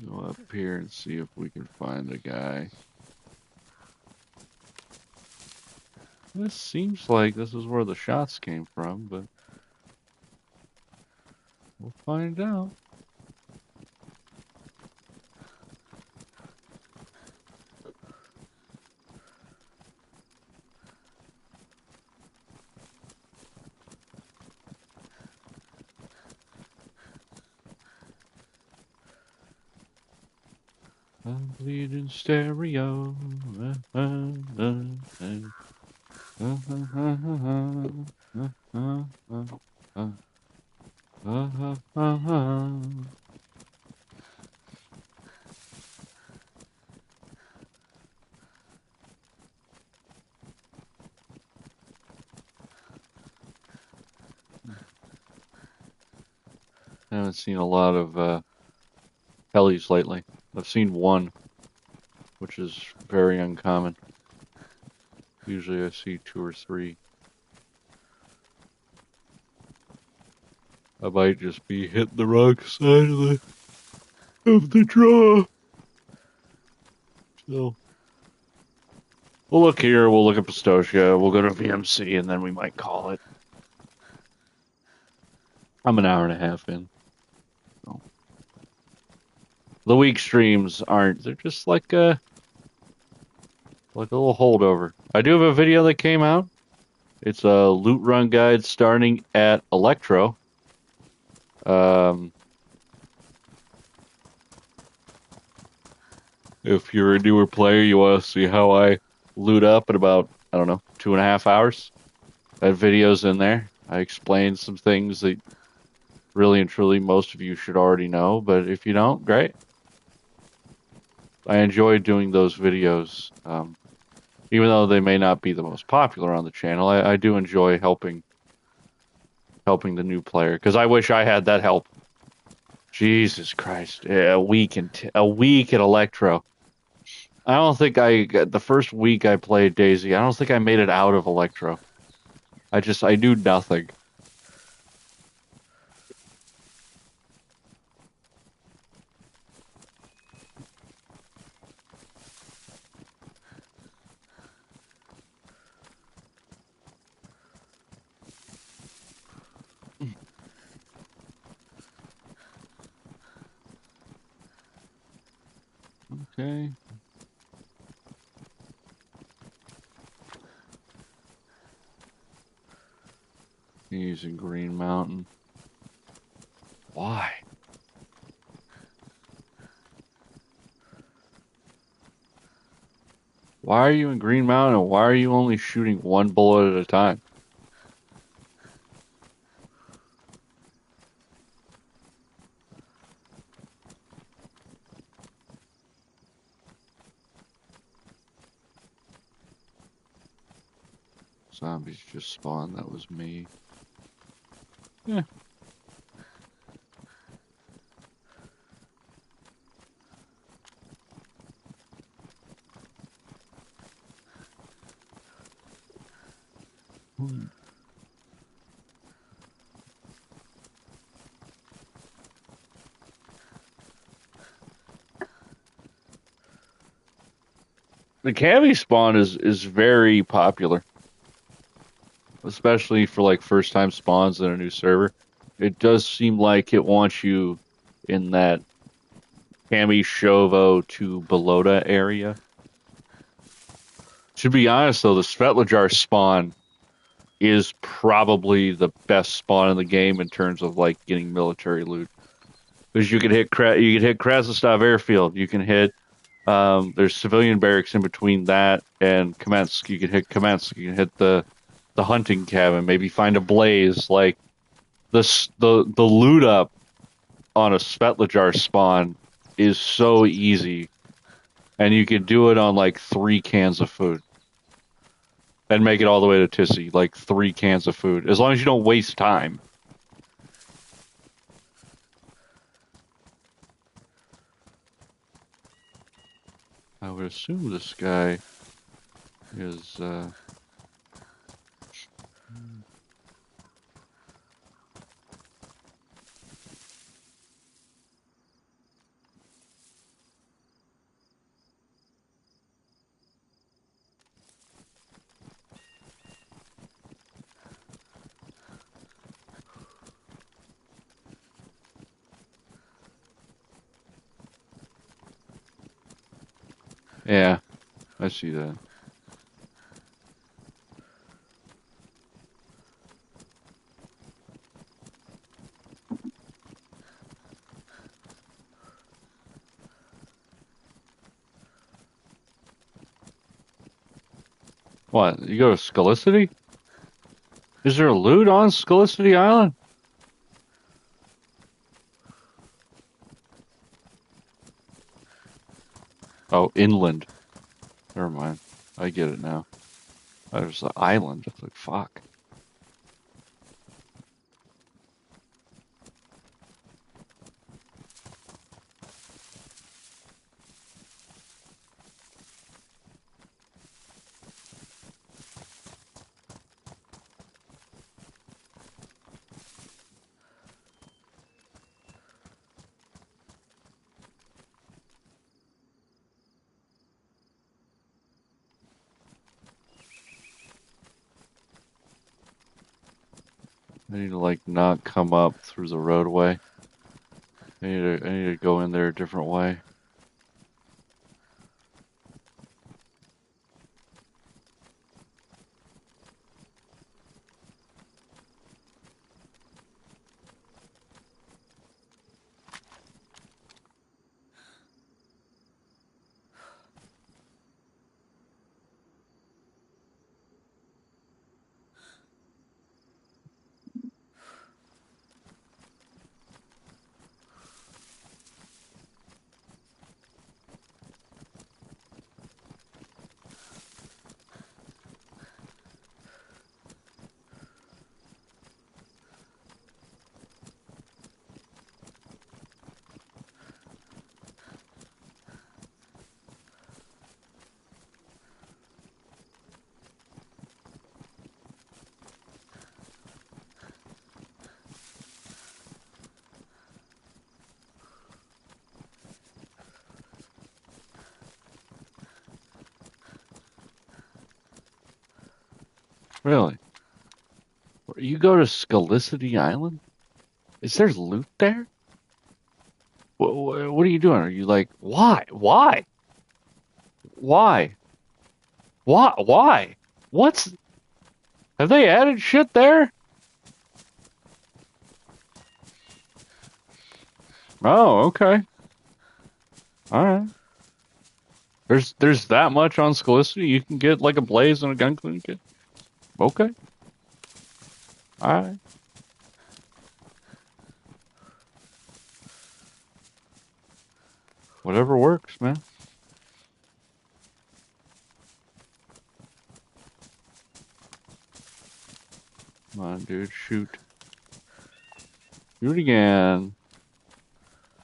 Go up here and see if we can find a guy. This seems like this is where the shots came from, but we'll find out. I'm bleeding stereo. I haven't seen a lot of helis lately. I've seen one, which is very uncommon. Usually I see 2 or 3. I might just be hitting the wrong side of the draw. So we'll look here, we'll look at Pistocia, we'll go to VMC, and then we might call it. I'm an hour and a half in. So. The week streams aren't, they're just like a little holdover. I do have a video that came out. It's a loot run guide starting at Electro. If you're a newer player, you want to see how I loot up in about, I don't know, 2.5 hours. That video's in there. I explained some things that really and truly most of you should already know, but if you don't, great. I enjoy doing those videos. Even though they may not be the most popular on the channel, I do enjoy helping the new player, because I wish I had that help. Jesus Christ, a week at Electro. I don't think the first week I played DayZ, I don't think I made it out of Electro. I knew nothing. Okay. He's in Green Mountain. Why? Why are you in Green Mountain, and why are you only shooting one bullet at a time? Zombies just spawned. That was me. Yeah. The cavity spawn is very popular, especially for like first time spawns in a new server. It does seem like it wants you in that Cami Shovo to Belota area. To be honest, though, the Svetlajar spawn is probably the best spawn in the game in terms of like getting military loot. Because you can hit Krasnostov Airfield, you can hit there's civilian barracks in between that and Kamensk. You can hit Kamensk, you can hit the hunting cabin, maybe find a blaze. Like the loot up on a Svetlajar spawn is so easy, and you can do it on like 3 cans of food and make it all the way to Tissy, like 3 cans of food, as long as you don't waste time. I would assume this guy is Yeah, I see that. What? You go to Scalicity? Is there a loot on Scalicity Island? Oh, inland. Never mind. I get it now. There's an island. It's like, fuck. I need to like not come up through the roadway. I need to go in there a different way. Really? You go to Scalicity Island? Is there loot there? What are you doing? Are you like, why? Why? Why? Why? Why? What's... Have they added shit there? Oh, okay. All right. There's that much on Scalicity? You can get like a blaze and a gun cleaning kit? Okay. All right. Whatever works, man. Come on, dude. Shoot. Shoot again.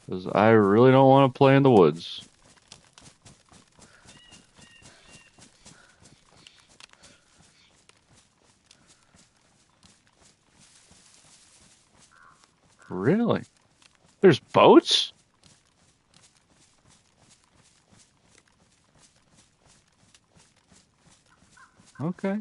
Because I really don't want to play in the woods. Really? There's boats? Okay.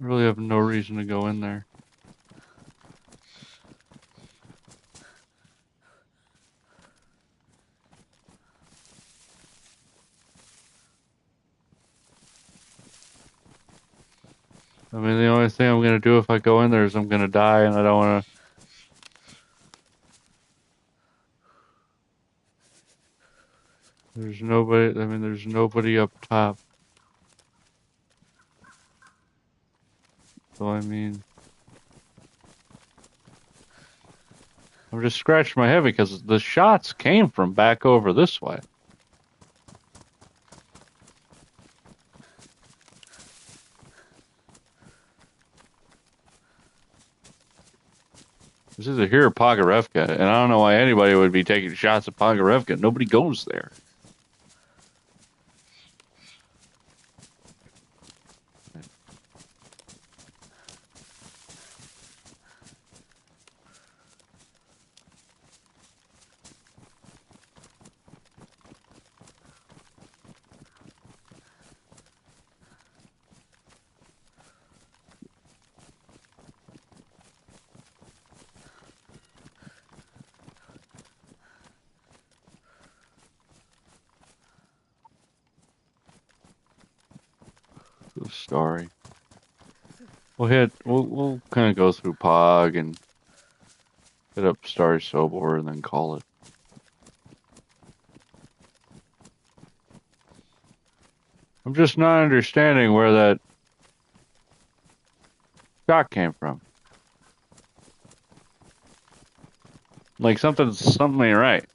I really have no reason to go in there. I mean, the only thing I'm gonna do if I go in there is I'm gonna die, and I don't wanna... There's nobody... I mean, there's nobody up top. So I mean, I'm just scratching my head because the shots came from back over this way. This is a here at Pogorevka, and I don't know why anybody would be taking shots at Pogorevka. Nobody goes there. So sorry. We'll kind of go through Pog and hit up Starry Sobor and then call it. I'm just not understanding where that shot came from. Like something ain't right.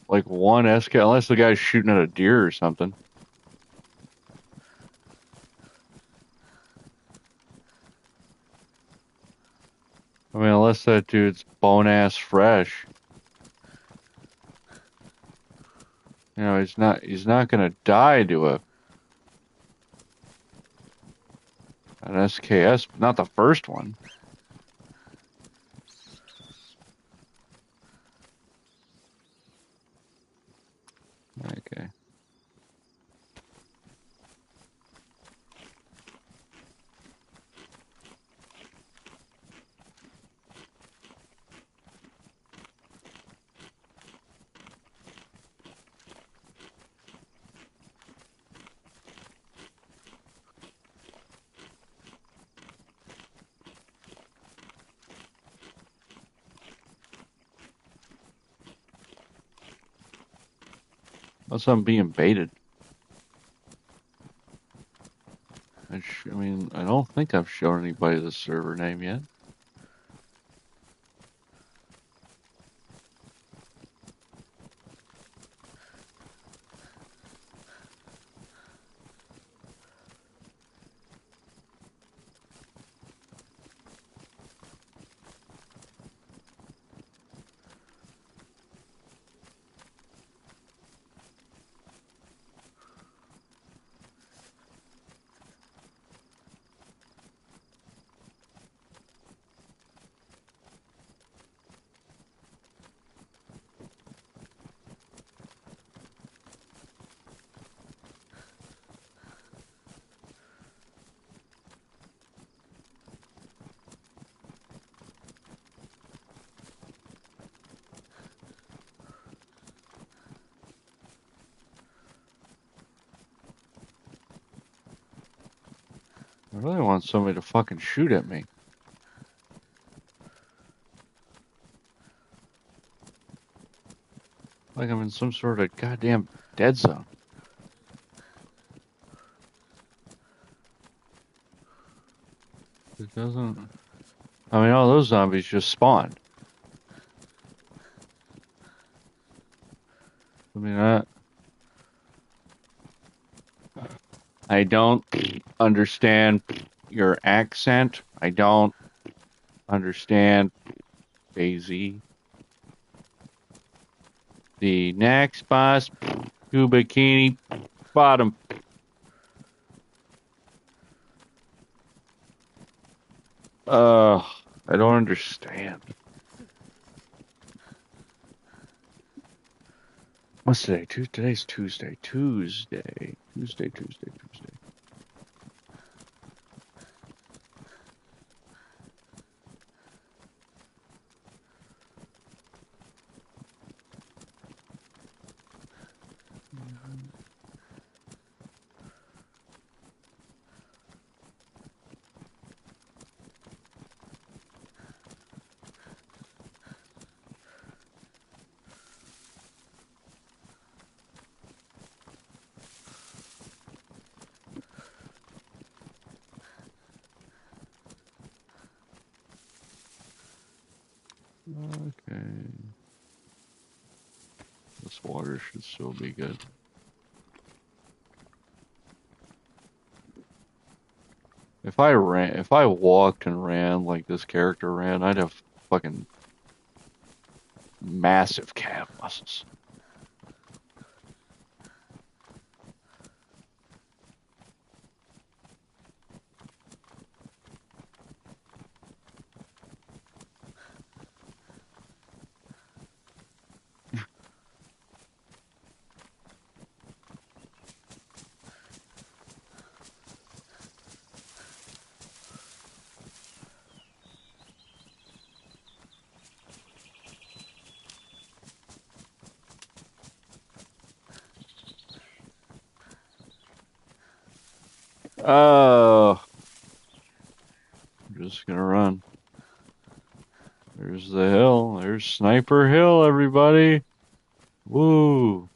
Like one SK, unless the guy's shooting at a deer or something. I mean, unless that dude's bone ass fresh. You know, he's not gonna die to an SKS, not the first one. Okay. Unless I'm being baited. I mean, I don't think I've shown anybody the server name yet. I really want somebody to fucking shoot at me. Like I'm in some sort of goddamn dead zone. It doesn't... I mean, all those zombies just spawned. I mean, I don't understand your accent. I don't understand DayZ. The next boss, two bikini, bottom. I don't understand. What's today? Today's Tuesday. Tuesday. Okay. This water should still be good. If I walked and ran like this character ran, I'd have fucking massive calf muscles. Oh, I'm just gonna run. There's the hill. There's Sniper Hill, everybody. Woo.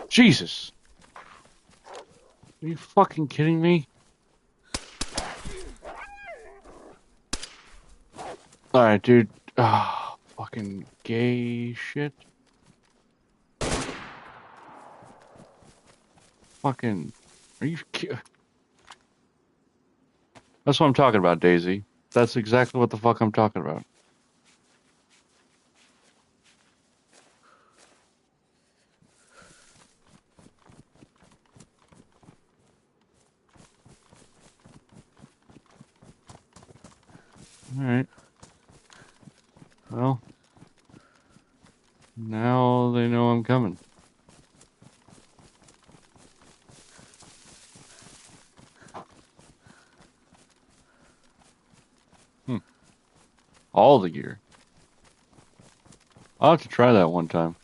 Jesus. Are you fucking kidding me? Alright, dude. Ah, fucking gay shit. Fucking. Are you That's what I'm talking about, DayZ. That's exactly what the fuck I'm talking about. Alright. Well, now they know I'm coming. Hmm. All the gear. I'll have to try that one time.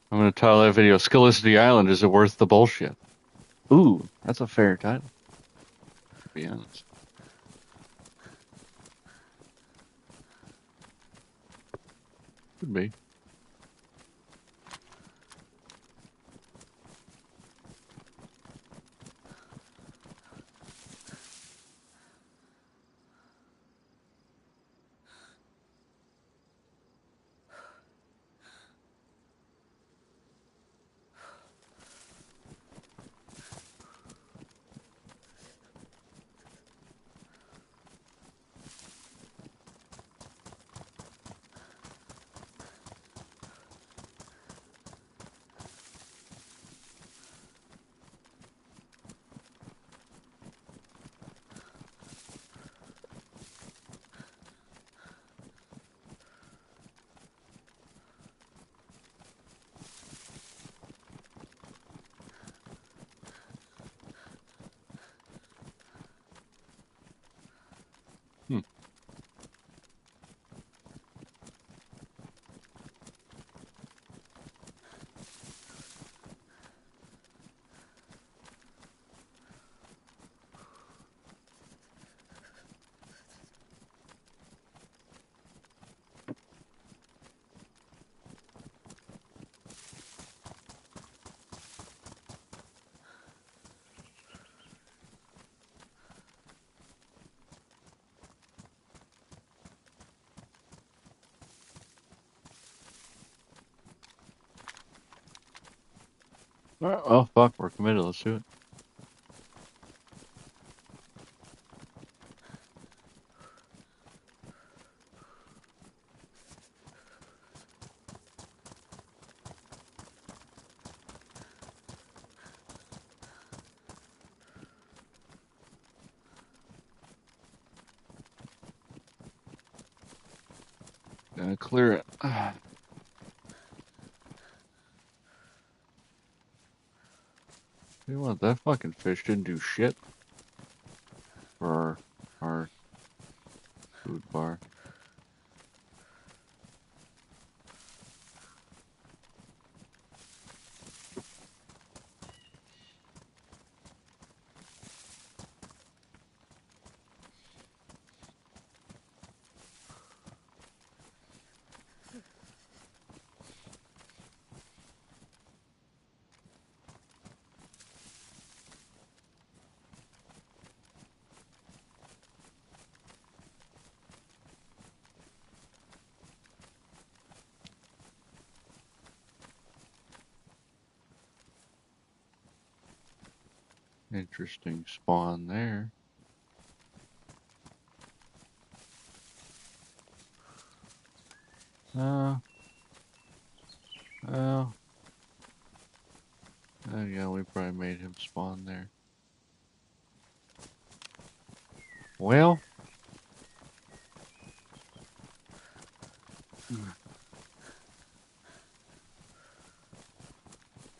I'm gonna title that video, Scalicity Island, is it worth the bullshit? Ooh, that's a fair title, to be honest. Could be. Hmm. Alright, well, fuck, we're committed. Let's do it. Gotta clear it. You know what? That fucking fish didn't do shit for our food bar. Interesting spawn there. Uh, well, yeah, we probably made him spawn there. Well,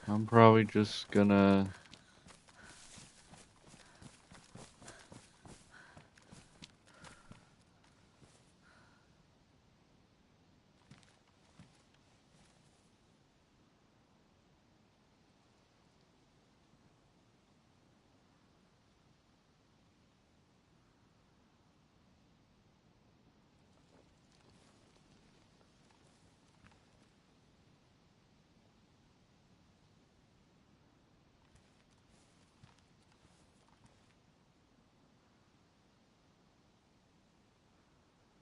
I'm probably just gonna.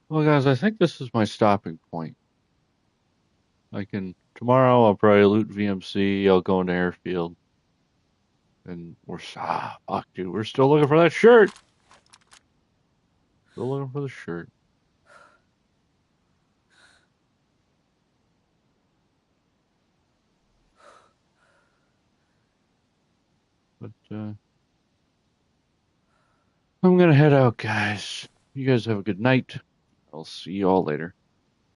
Well, guys, I think this is my stopping point. Tomorrow I'll probably loot VMC. I'll go into airfield, and fuck, dude, we're still looking for that shirt. Still looking for the shirt. But I'm gonna head out, guys. You guys have a good night. I'll see you all later.